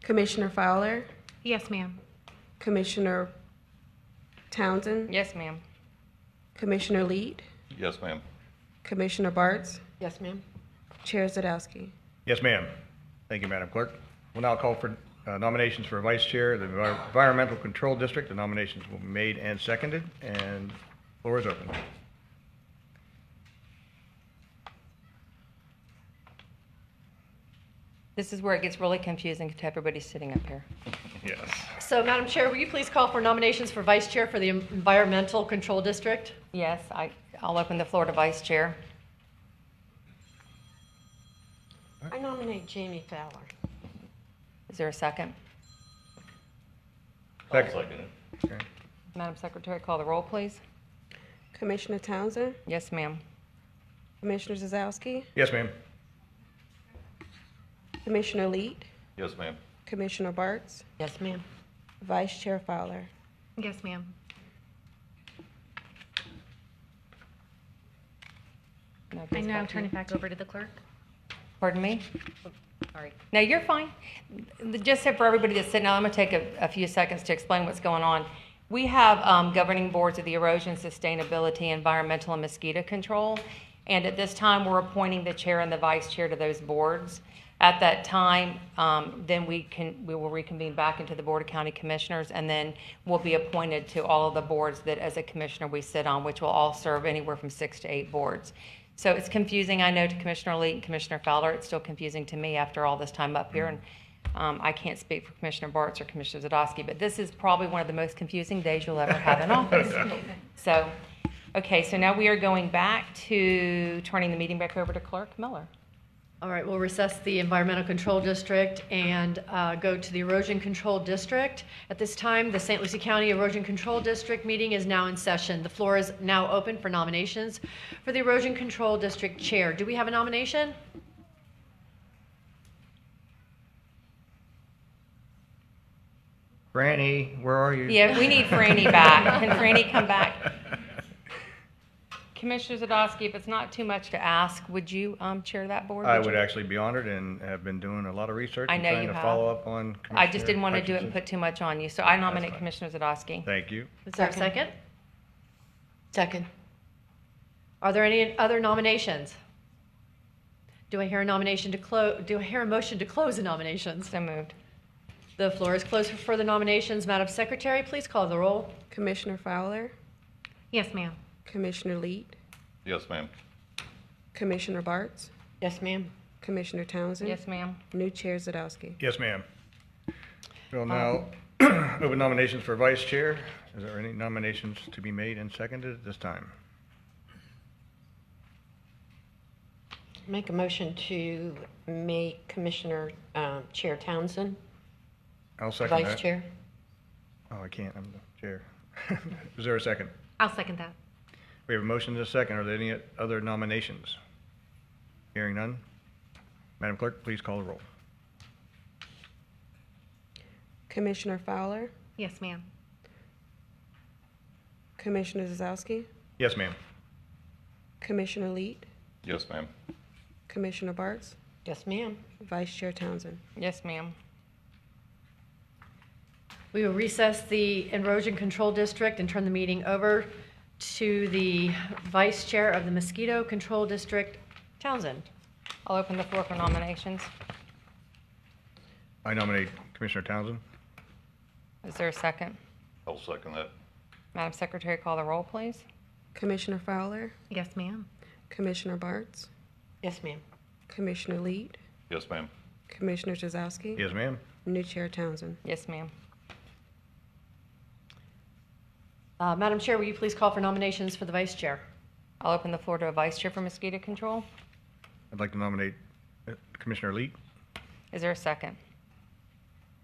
Commissioner Fowler, Yes, ma'am. Commissioner Townsend, Yes, ma'am. Commissioner Leet, Yes, ma'am. Commissioner Bartz, Yes, ma'am. Chair Zadowski. Yes, ma'am. Thank you, Madam Clerk. We'll now call for nominations for Vice Chair of the Environmental Control District. The nominations will be made and seconded, and floor is open. This is where it gets really confusing to everybody sitting up here. Yes. So, Madam Chair, will you please call for nominations for Vice Chair for the Environmental Control District? Yes, I'll open the floor to vice chair. I nominate Jamie Fowler. Is there a second? Second. Okay. Madam Secretary, call the roll, please. Commissioner Townsend, Yes, ma'am. Commissioner Zadowski, Yes, ma'am. Commissioner Leet, Yes, ma'am. Commissioner Bartz, Yes, ma'am. Vice Chair Fowler. Yes, ma'am. No, I goes now back to turn you. it back over to the clerk. Pardon me? Sorry. No, you're fine. Just for everybody that's sitting down, I'm going to take a few seconds to explain what's going on. We have governing boards of the erosion, sustainability, environmental, and mosquito control. And at this time, we're appointing the chair and the vice chair to those boards. At that time, then we will reconvene back into the Board of County Commissioners, and then we'll be appointed to all of the boards that as a commissioner we sit on, which will all serve anywhere from 6 to 8 boards. So it's confusing, I know, to Commissioner Leet and Commissioner Fowler. It's still confusing to me after all this time up here. And I can't speak for Commissioner Bartz or Commissioner Zadowski, but this is probably one of the most confusing days you'll ever have in office. So, okay, so now we are going back to turning the meeting back over to Clerk Miller. All right, we'll recess the Environmental Control District and go to the Erosion Control District. At this time, the St. Lucie County Erosion Control District meeting is now in session. The floor is now open for nominations for the Erosion Control District Chair. Do we have a nomination? Franny, where are you? Yeah, we need Franny back. Can Franny come back? Commissioner Zadowski, if it's not too much to ask, would you chair that board? I Would would you? actually be honored and have been doing a lot of research I and know trying you to have. follow up on I just didn't want to do it and Hutchinson. put too much on you, so I nominate fine. Commissioner Zadowski. Thank you. Is there a second? Second. Are there any other nominations? Do I hear a nomination to close? Do I hear a motion to close the nominations? So moved. The floor is closed for further nominations. Madam Secretary, please call the roll. Commissioner Fowler, Yes, ma'am. Commissioner Leet, Yes, ma'am. Commissioner Bartz, Yes, ma'am. Commissioner Townsend. Yes, ma'am. New Chair Zadowski. Yes, ma'am. We'll now open nominations for vice chair. Is there any nominations to be made and seconded at this time? Make a motion to make Commissioner Chair Townsend I'll second that. Vice Chair. Oh, I can't, I'm the chair. Is there a second? I'll second that. We have a motion and a second. Are there any other nominations? Hearing none. Madam Clerk, please call the roll. Commissioner Fowler, Yes, ma'am. Commissioner Zadowski, Yes, ma'am. Commissioner Leet, Yes, ma'am. Commissioner Bartz, Yes, ma'am. Vice Chair Townsend. Yes, ma'am. We will recess the Erosion Control District and turn the meeting over to the Vice Chair of the Mosquito Control District, Townsend. I'll open the floor for nominations. I nominate Commissioner Townsend. Is there a second? I'll second that. Madam Secretary, call the roll, please. Commissioner Fowler, Yes, ma'am. Commissioner Bartz, Yes, ma'am. Commissioner Leet, Yes, ma'am. Commissioner Tazowski. Yes, ma'am. New Chair Townsend. Yes, ma'am. Madam Chair, will you please call for nominations for the vice chair? I'll open the floor to a vice chair for mosquito control. I'd like to nominate Commissioner Leet. Is there a second?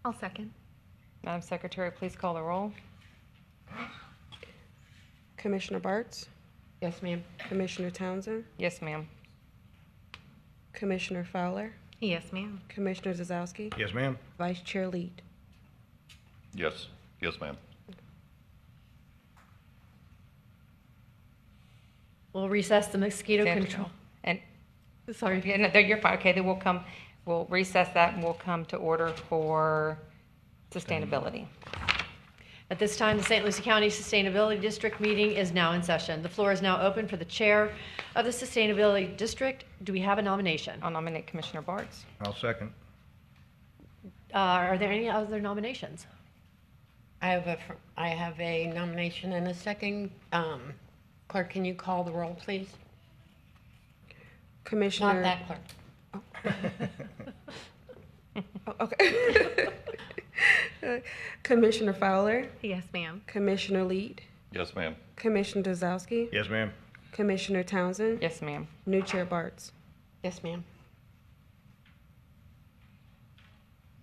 I'll second. Madam Secretary, please call the roll. Commissioner Bartz, Yes, ma'am. Commissioner Townsend, Yes, ma'am. Commissioner Fowler, Yes, ma'am. Commissioner Zazowski, Yes, ma'am. Vice Chair Leet. Yes. Yes, ma'am. We'll recess the mosquito control. And, Sorry. yeah, no, you're fine. Okay, then we'll recess that and we'll come to order for sustainability. At this time, the St. Lucie County Sustainability District meeting is now in session. The floor is now open for the chair of the Sustainability District. Do we have a nomination? I'll nominate Commissioner Bartz. I'll second. Are there any other nominations? I have a nomination and a second. Clerk, can you call the roll, please? Commissioner. Not that clerk. Oh, okay. Commissioner Fowler, Yes, ma'am. Commissioner Leet, Yes, ma'am. Commissioner Tazowski, Yes, ma'am. Commissioner Townsend, Yes, ma'am. New Chair Bartz. Yes, ma'am.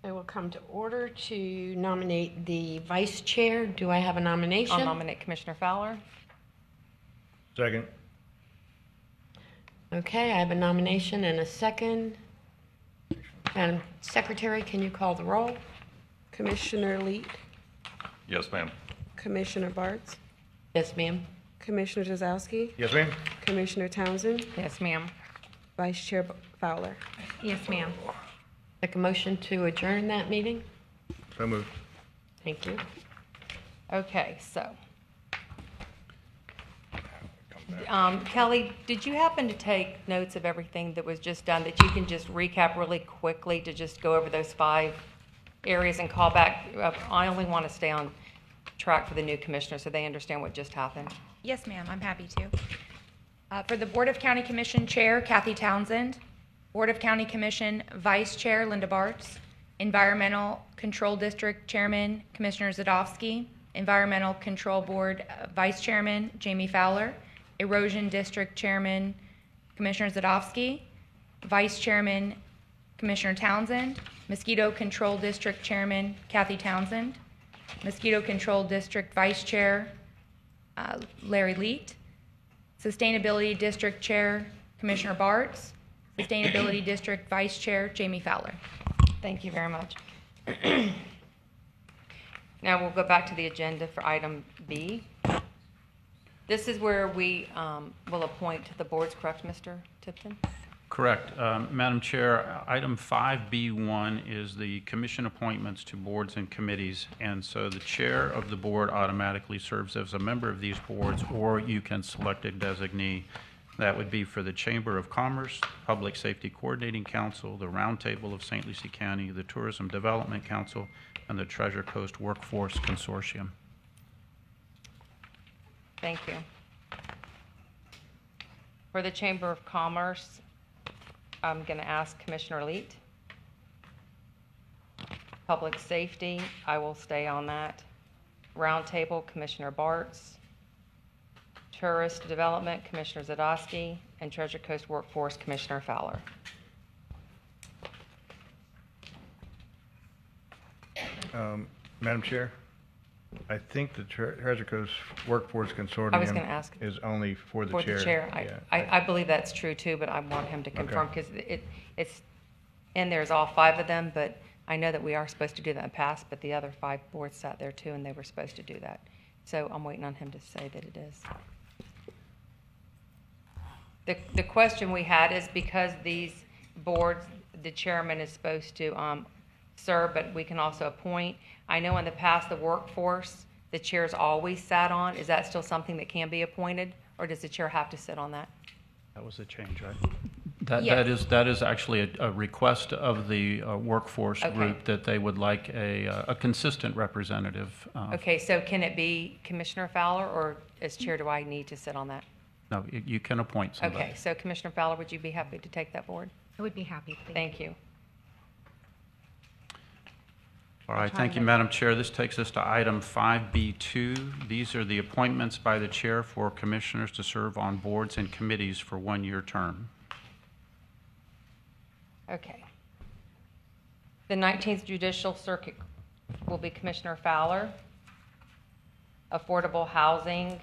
I will come to order to nominate the vice chair. Do I have a nomination? I'll nominate Commissioner Fowler. Second. Okay, I have a nomination and a second. Madam Secretary, can you call the roll? Commissioner Leet, Yes, ma'am. Commissioner Bartz, Yes, ma'am. Commissioner Tazowski, Yes, ma'am. Commissioner Townsend, Yes, ma'am. Vice Chair Fowler. Yes, ma'am. Make a motion to adjourn that meeting? So moved. Thank you. Okay, so. Kelly, did you happen to take notes of everything that was just done that you can just recap really quickly to just go over those 5 areas and call back? I only want to stay on track for the new commissioner so they understand what just happened. Yes, ma'am, I'm happy to. For the Board of County Commission Chair, Kathy Townsend. Board of County Commission Vice Chair, Linda Bartz. Environmental Control District Chairman, Commissioner Zadowski. Environmental Control Board Vice Chairman, Jamie Fowler. Erosion District Chairman, Commissioner Zadowski. Vice Chairman, Commissioner Townsend. Mosquito Control District Chairman, Kathy Townsend. Mosquito Control District Vice Chair, Larry Leet. Sustainability District Chair, Commissioner Bartz. Sustainability District Vice Chair, Jamie Fowler. Thank you very much. Now we'll go back to the agenda for item B. This is where we will appoint the boards, correct, Mr. Tipton? Correct. Madam Chair, item 5B1 is the commission appointments to boards and committees, and so the chair of the board automatically serves as a member of these boards, or you can select a designee. That would be for the Chamber of Commerce, Public Safety Coordinating Council, the Roundtable of St. Lucie County, the Tourism Development Council, and the Treasure Coast Workforce Consortium. Thank you. For the Chamber of Commerce, I'm going to ask Commissioner Leet. Public Safety, I will stay on that. Roundtable, Commissioner Bartz. Tourist Development, Commissioner Zadowski. And Treasure Coast Workforce, Commissioner Fowler. Madam Chair, I think the Treasure Coast Workforce Consortium I was going to ask. is only for the For chair. the chair. Yeah. I believe that's true too, but I want him to confirm because it's in there's all 5 of them, but I know that we are supposed to do that in the past, but the other 5 boards sat there too and they were supposed to do that. So I'm waiting on him to say that it is. The question we had is because these boards, the chairman is supposed to serve, but we can also appoint. I know in the past, the workforce, the chair's always sat on. Is that still something that can be appointed, or does the chair have to sit on that? That was a change, right? Yes. That is actually a request of the workforce Okay. group that they would like a consistent representative. Okay, so can it be Commissioner Fowler, or as chair, do I need to sit on that? No, you can appoint somebody. Okay, so Commissioner Fowler, would you be happy to take that board? I would be happy. Thank you. All right, thank you, Madam Chair. This takes us to item 5B2. These are the appointments by the chair for commissioners to serve on boards and committees for one-year term. Okay. The 19th Judicial Circuit will be Commissioner Fowler. Affordable Housing,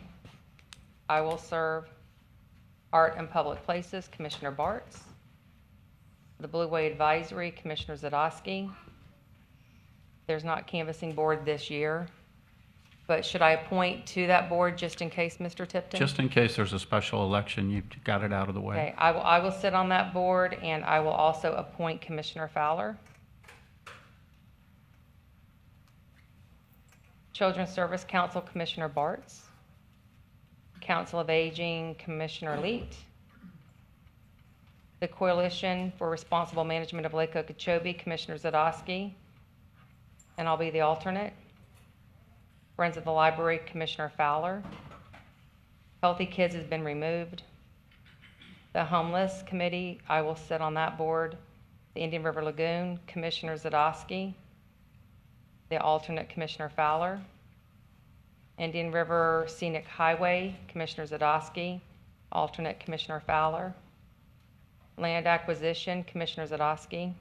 I will serve. Art and Public Places, Commissioner Bartz. The Blue Way Advisory, Commissioner Zadowski. There's not canvassing board this year, but should I appoint to that board just in case, Mr. Tipton? Just in case there's a special election, you've got it out of the way. Okay, I will sit on that board, and I will also appoint Commissioner Fowler. Children's Service Council, Commissioner Bartz. Council of Aging, Commissioner Leet. The Coalition for Responsible Management of Lake Okeechobee, Commissioner Zadowski, and I'll be the alternate. Friends of the Library, Commissioner Fowler. Healthy Kids has been removed. The Homeless Committee, I will sit on that board. The Indian River Lagoon, Commissioner Zadowski. The alternate, Commissioner Fowler. Indian River Scenic Highway, Commissioner Zadowski. Alternate, Commissioner Fowler. Land Acquisition, Commissioner Zadowski.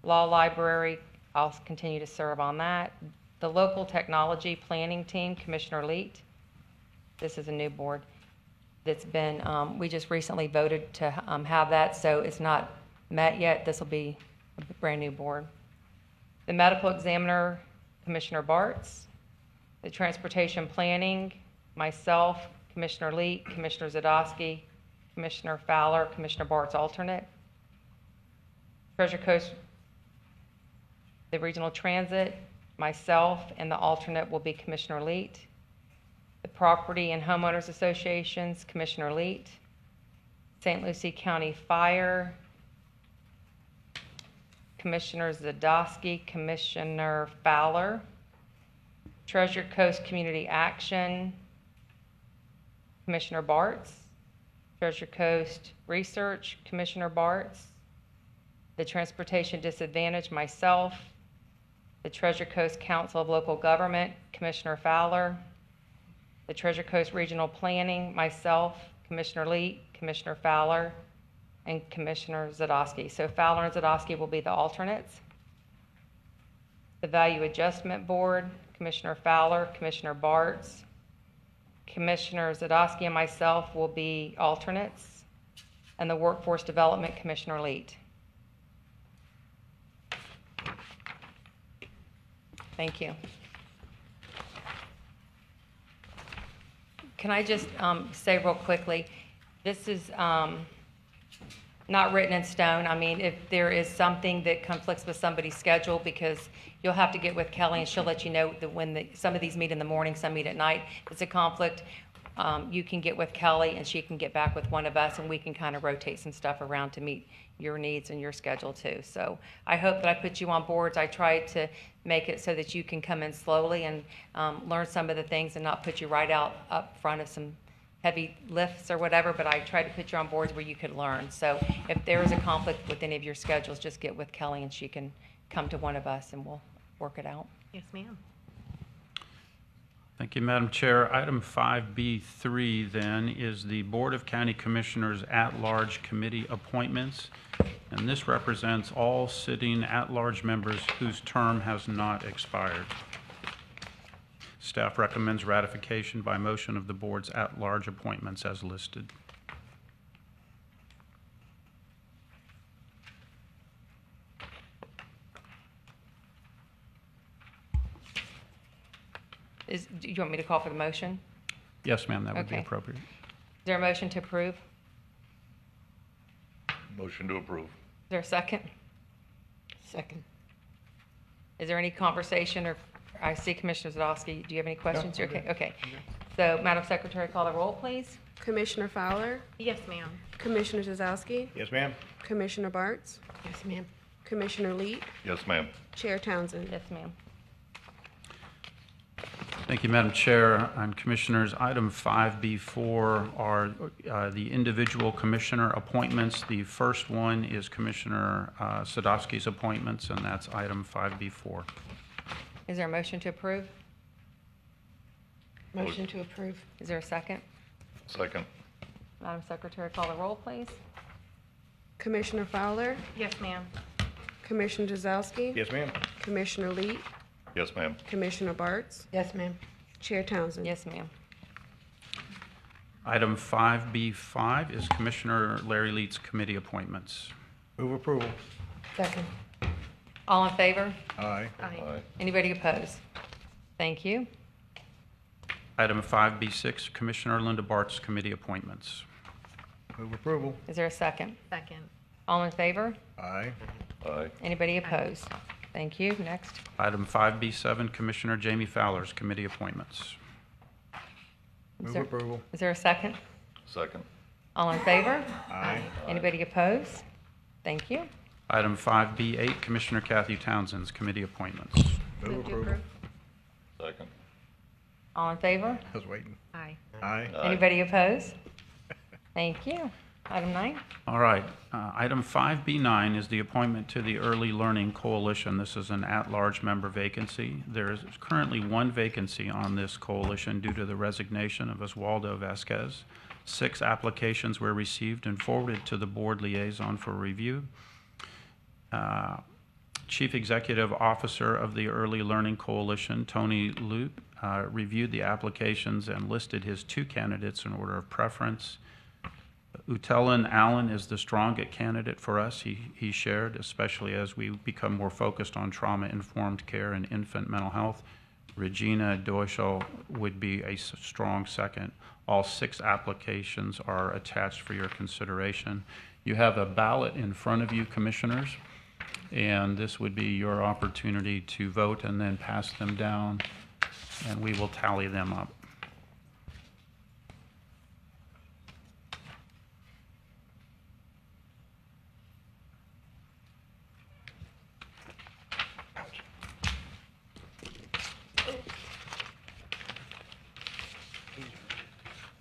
Law Library, I'll continue to serve on that. The Local Technology Planning Team, Commissioner Leet. This is a new board that's been, we just recently voted to have that, so it's not met yet. This will be a brand new board. The Medical Examiner, Commissioner Bartz. The Transportation Planning, myself, Commissioner Leet, Commissioner Zadowski, Commissioner Fowler, Commissioner Bartz alternate. Treasure Coast, the Regional Transit, myself, and the alternate will be Commissioner Leet. The Property and Homeowners Associations, Commissioner Leet. St. Lucie County Fire, Commissioner Zadowski, Commissioner Fowler. Treasure Coast Community Action, Commissioner Bartz. Treasure Coast Research, Commissioner Bartz. The Transportation Disadvantage, myself. The Treasure Coast Council of Local Government, Commissioner Fowler. The Treasure Coast Regional Planning, myself, Commissioner Leet, Commissioner Fowler, and Commissioner Zadowski. So Fowler and Zadowski will be the alternates. The Value Adjustment Board, Commissioner Fowler, Commissioner Bartz. Commissioner Zadowski and myself will be alternates. And the Workforce Development, Commissioner Leet. Thank you. Can I just say real quickly, this is not written in stone. I mean, if there is something that conflicts with somebody's schedule, because you'll have to get with Kelly and she'll let you know that when some of these meet in the morning, some meet at night. If it's a conflict, you can get with Kelly and she can get back with one of us and we can kind of rotate some stuff around to meet your needs and your schedule too. So I hope that I put you on boards. I tried to make it so that you can come in slowly and learn some of the things and not put you right out up front of some heavy lifts or whatever, but I tried to put you on boards where you could learn. So if there is a conflict with any of your schedules, just get with Kelly and she can come to one of us and we'll work it out. Yes, ma'am. Thank you, Madam Chair. Item 5B3 then is the Board of County Commissioners at-large committee appointments. And this represents all sitting at-large members whose term has not expired. Staff recommends ratification by motion of the board's at-large appointments as listed. Do you want me to call for the motion? Yes, ma'am, that would be Okay. appropriate. Is there a motion to approve? Motion to approve. Is there a second? Second. Is there any conversation or, I see Commissioner Zadowski. Do you have any questions? Okay, okay. So Madam Secretary, call the roll, please. Commissioner Fowler, Yes, ma'am. Commissioner Zazowski, Yes, ma'am. Commissioner Bartz, Yes, ma'am. Commissioner Leet, Yes, ma'am. Chair Townsend. Yes, ma'am. Thank you, Madam Chair and Commissioners. Item 5B4 are the individual commissioner appointments. The first one is Commissioner Sadowski's appointments, and that's item 5B4. Is there a motion to approve? Motion to approve. Is there a second? Second. Madam Secretary, call the roll, please. Commissioner Fowler, Yes, ma'am. Commissioner Jasowski. Yes, ma'am. Commissioner Leet, Yes, ma'am. Commissioner Bartz, Yes, ma'am. Chair Townsend. Yes, ma'am. Item 5B5 is Commissioner Larry Leet's committee appointments. Move approval. Second. All in favor? Aye. Aye. Anybody opposed? Thank you. Item 5B6, Commissioner Linda Bart's committee appointments. Move approval. Is there a second? Second. All in favor? Aye. Aye. Anybody opposed? Thank you. Next. Item 5B7, Commissioner Jamie Fowler's committee appointments. Move there- approval. Is there a second? Second. All in favor? Aye. Anybody opposed? Thank you. Item 5B8, Commissioner Kathy Townsend's committee appointments. Move to approval. approve. Second. All in favor? I was waiting. Aye. Aye. Aye. Anybody opposed? Thank you. Item 9. All right, item 5B9 is the appointment to the Early Learning Coalition. This is an at-large member vacancy. There is currently one vacancy on this coalition due to the resignation of Oswaldo Vasquez. 6 applications were received and forwarded to the board liaison for review. Chief Executive Officer of the Early Learning Coalition, Tony Loop, reviewed the applications and listed his 2 candidates in order of preference. Utelan Allen is the strongest candidate for us, he shared, especially as we become more focused on trauma-informed care and infant mental health. Regina Doischel would be a strong second. All 6 applications are attached for your consideration. You have a ballot in front of you, Commissioners, and this would be your opportunity to vote and then pass them down, and we will tally them up.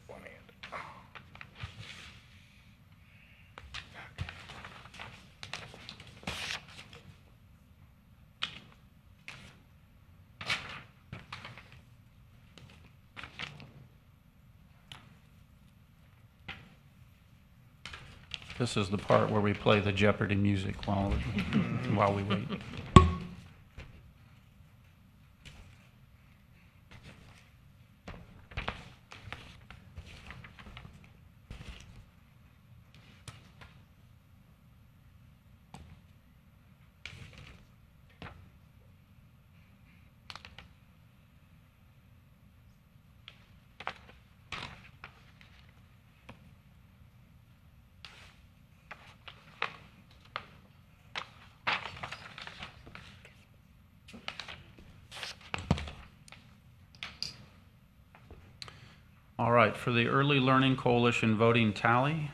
One hand. This is the part where we play the Jeopardy music while we wait. All right, for the Early Learning Coalition voting tally,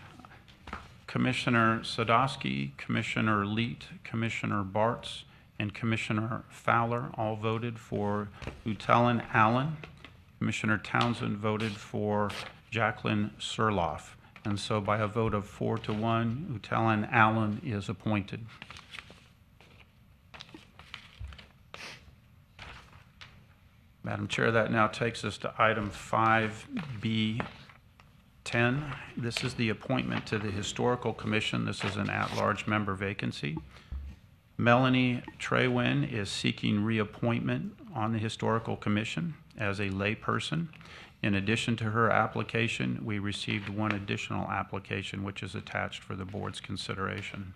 Commissioner Sadowski, Commissioner Leet, Commissioner Bartz, and Commissioner Fowler all voted for Utelan Allen. Commissioner Townsend voted for Jacqueline Surloff. And so by a vote of 4-1, Utelan Allen is appointed. Madam Chair, that now takes us to item 5B10. This is the appointment to the Historical Commission. This is an at-large member vacancy. Melanie Traywin is seeking reappointment on the Historical Commission as a layperson. In addition to her application, we received one additional application which is attached for the board's consideration.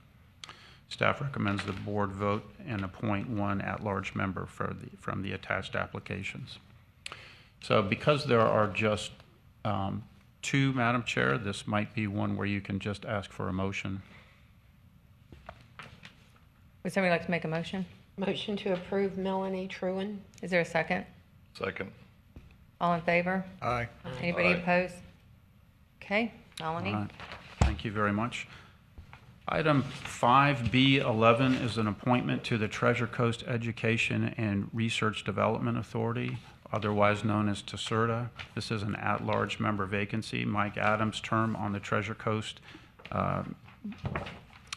Staff recommends the board vote and appoint one at-large member from the attached applications. So because there are just 2, Madam Chair, this might be one where you can just ask for a motion. Would somebody like to make a motion? Motion to approve Melanie Trewin. Is there a second? Second. All in favor? Aye. Anybody Aye. opposed? Okay, Melanie. All right. Thank you very much. Item 5B11 is an appointment to the Treasure Coast Education and Research Development Authority. otherwise known as TSERTA. This is an at-large member vacancy. Mike Adams' term on the Treasure Coast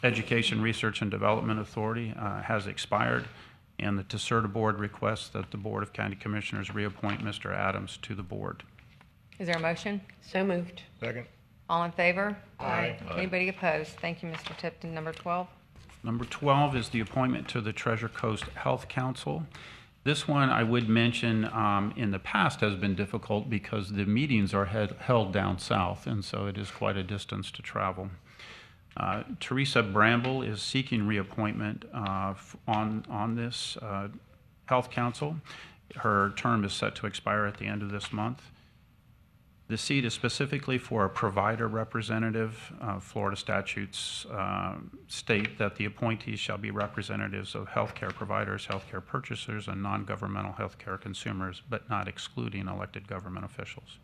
Education, Research, and Development Authority has expired, and the TSERTA Board requests that the Board of County Commissioners reappoint Mr. Adams to the board. Is there a motion? So moved. Second. All in favor? Aye. Anybody opposed? Thank you, Mr. Tipton. Number 12. Number 12 is the appointment to the Treasure Coast Health Council. This one, I would mention, in the past has been difficult because the meetings are held down south, and so it is quite a distance to travel. Teresa Bramble is seeking reappointment on this Health Council. Her term is set to expire at the end of this month. The seat is specifically for a provider representative. Florida statutes state that the appointees shall be representatives of healthcare providers, healthcare purchasers, and non-governmental healthcare consumers, but not excluding elected government officials.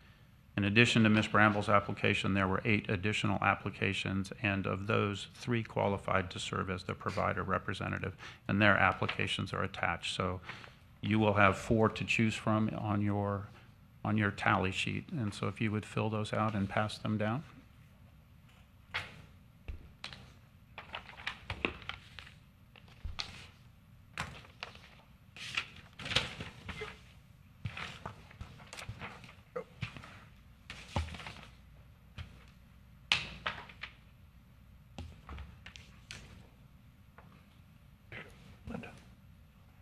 In addition to Ms. Bramble's application, there were 8 additional applications, and of those, 3 qualified to serve as the provider representative, and their applications are attached. So you will have 4 to choose from on your tally sheet. And so if you would fill those out and pass them down.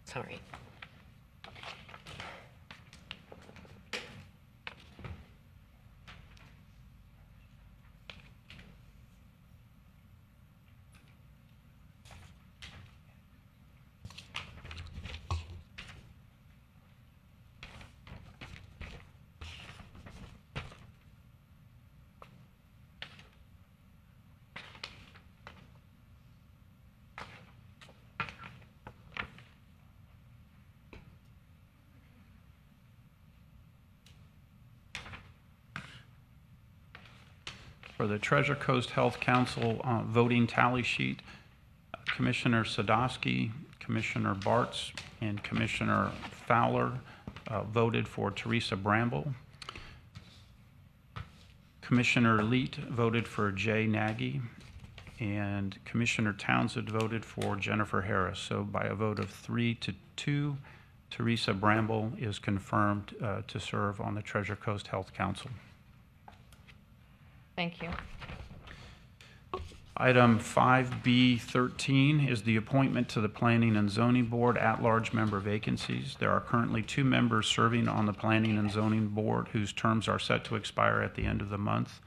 Sorry. For the Treasure Coast Health Council voting tally sheet, Commissioner Sadowski, Commissioner Bartz, and Commissioner Fowler voted for Teresa Bramble. Commissioner Leet voted for Jay Nagy, and Commissioner Townsend voted for Jennifer Harris. So by a vote of 3-2, Teresa Bramble is confirmed to serve on the Treasure Coast Health Council. Thank you. Item 5B13 is the appointment to the Planning and Zoning Board at-large member vacancies. There are currently 2 members serving on the Planning and Zoning Board whose terms are set to expire at the end of the month.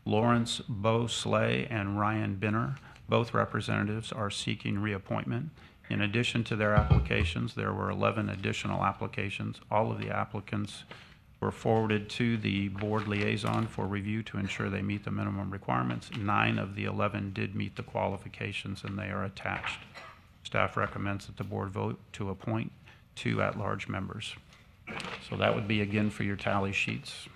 Lawrence Bo Slay and Ryan Binner, both representatives, are seeking reappointment. In addition to their applications, there were 11 additional applications. All of the applicants were forwarded to the board liaison for review to ensure they meet the minimum requirements. 9 of the 11 did meet the qualifications, and they are attached. Staff recommends that the board vote to appoint 2 at-large members. So that would be again for your tally sheets.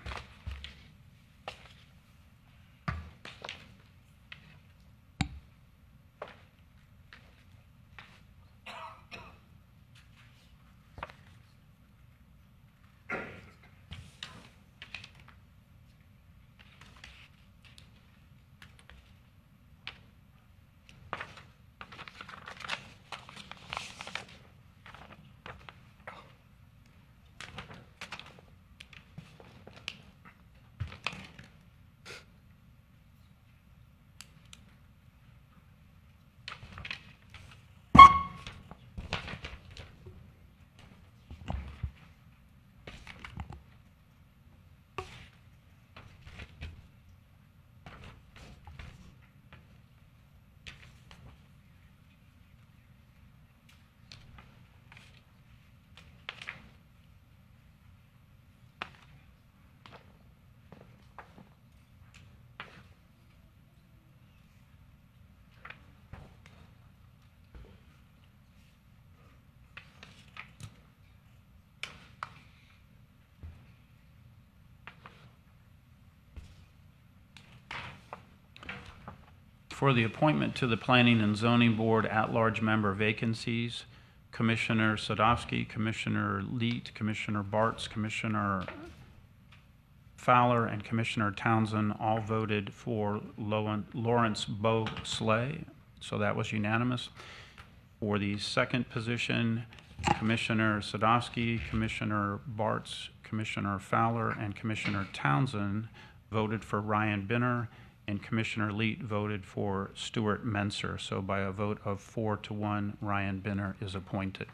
For the appointment to the Planning and Zoning Board at-large member vacancies, Commissioner Sadowski, Commissioner Leet, Commissioner Bartz, Commissioner Fowler, and Commissioner Townsend all voted for Lawrence Bo Slay, so that was unanimous. For the second position, Commissioner Sadowski, Commissioner Bartz, Commissioner Fowler, and Commissioner Townsend voted for Ryan Binner, and Commissioner Leet voted for Stuart Menser. So by a vote of 4-1, Ryan Binner is appointed.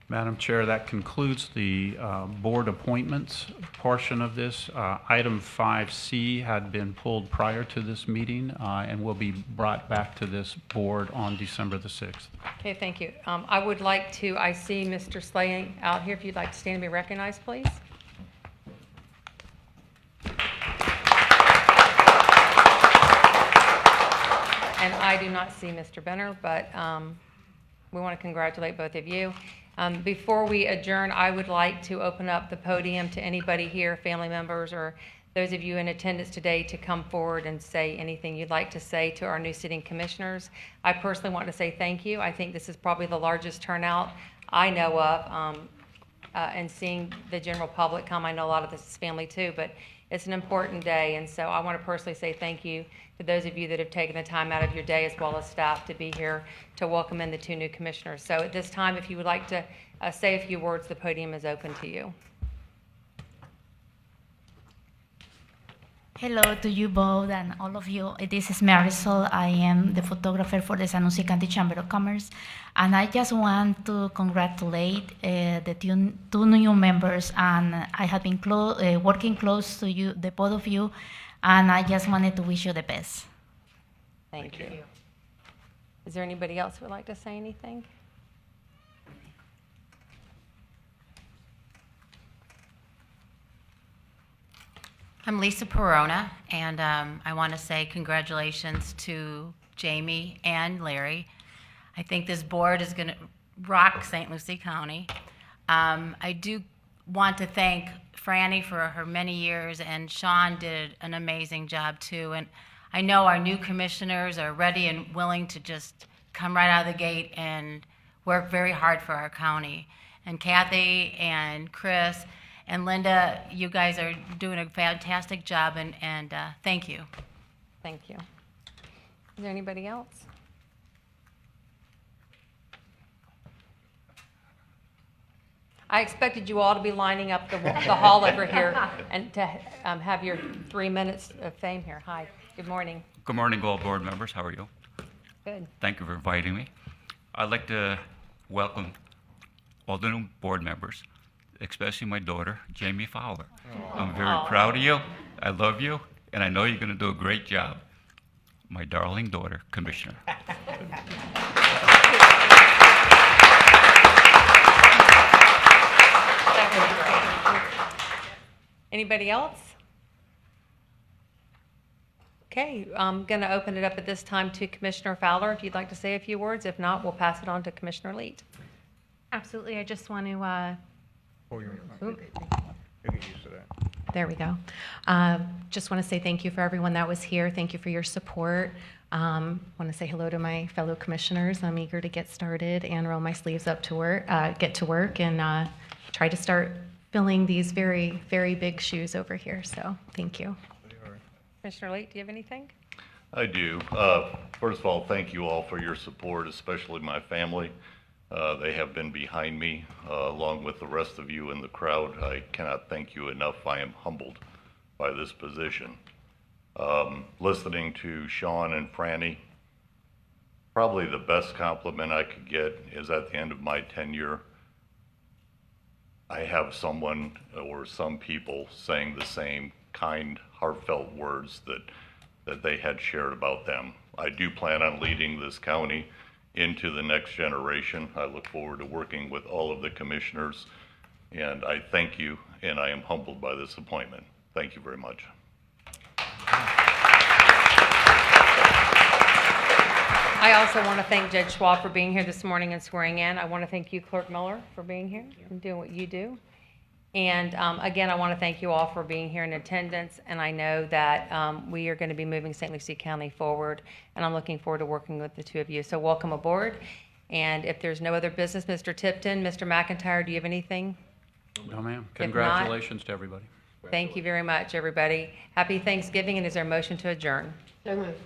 Madam Chair, that concludes the board appointments portion of this. Item 5C had been pulled prior to this meeting and will be brought back to this board on December the 6th. Okay, thank you. I would like to, I see Mr. Slay out here. If you'd like to stand and be recognized, please. And I do not see Mr. Benner, but we want to congratulate both of you. Before we adjourn, I would like to open up the podium to anybody here, family members, or those of you in attendance today to come forward and say anything you'd like to say to our new sitting commissioners. I personally want to say thank you. I think this is probably the largest turnout I know of, and seeing the general public come. I know a lot of this is family too, but it's an important day, and so I want to personally say thank you to those of you that have taken the time out of your day, as well as staff, to be here to welcome in the two new commissioners. So at this time, if you would like to say a few words, the podium is open to you. Hello to you both and all of you. This is Marisol. I am the photographer for the San Jose County Chamber of Commerce. And I just want to congratulate the two new members. And I have been working close to you, the both of you. And I just wanted to wish you the best. Thank you. Is there anybody else who would like to say anything? I'm Lisa Perona, and I want to say congratulations to Jamie and Larry. I think this board is going to rock St. Lucie County. I do want to thank Franny for her many years, and Sean did an amazing job too. And I know our new commissioners are ready and willing to just come right out of the gate and work very hard for our county. And Kathy and Chris and Linda, you guys are doing a fantastic job, and thank you. Thank you. Is there anybody else? I expected you all to be lining up the hall over here and to have your 3 minutes of fame here. Hi, good morning. Good morning, all board members. How are you? Good. Thank you for inviting me. I'd like to welcome all the new board members, especially my daughter, Jamie Fowler. I'm very proud of you. I love you, and I know you're going to do a great job. My darling daughter, Commissioner. Anybody else? Okay, I'm going to open it up at this time to Commissioner Fowler, if you'd like to say a few words. If not, we'll pass it on to Commissioner Leet. Absolutely. I just want to, You'll get used to that. there we go. Just want to say thank you for everyone that was here. Thank you for your support. Want to say hello to my fellow commissioners. I'm eager to get started and roll my sleeves up to work, get to work, and try to start filling these very, very big shoes over here. So thank you. Commissioner Leet, do you have anything? I do. First of all, thank you all for your support, especially my family. They have been behind me, along with the rest of you in the crowd. I cannot thank you enough. I am humbled by this position. Listening to Sean and Franny, probably the best compliment I could get is at the end of my tenure, I have someone or some people saying the same kind, heartfelt words that they had shared about them. I do plan on leading this county into the next generation. I look forward to working with all of the commissioners, and I thank you, and I am humbled by this appointment. Thank you very much. I also want to thank Judge Schwab for being here this morning and swearing in. I want to thank you, Clerk Miller, for being here and doing what you do. And again, I want to thank you all for being here in attendance. And I know that we are going to be moving St. Lucie County forward, and I'm looking forward to working with the two of you. So welcome aboard. And if there's no other business, Mr. Tipton, Mr. McIntyre, do you have anything? No, ma'am. If not- Congratulations to everybody. Thank you very much, everybody. Happy Thanksgiving, and is there a motion to adjourn? So moved.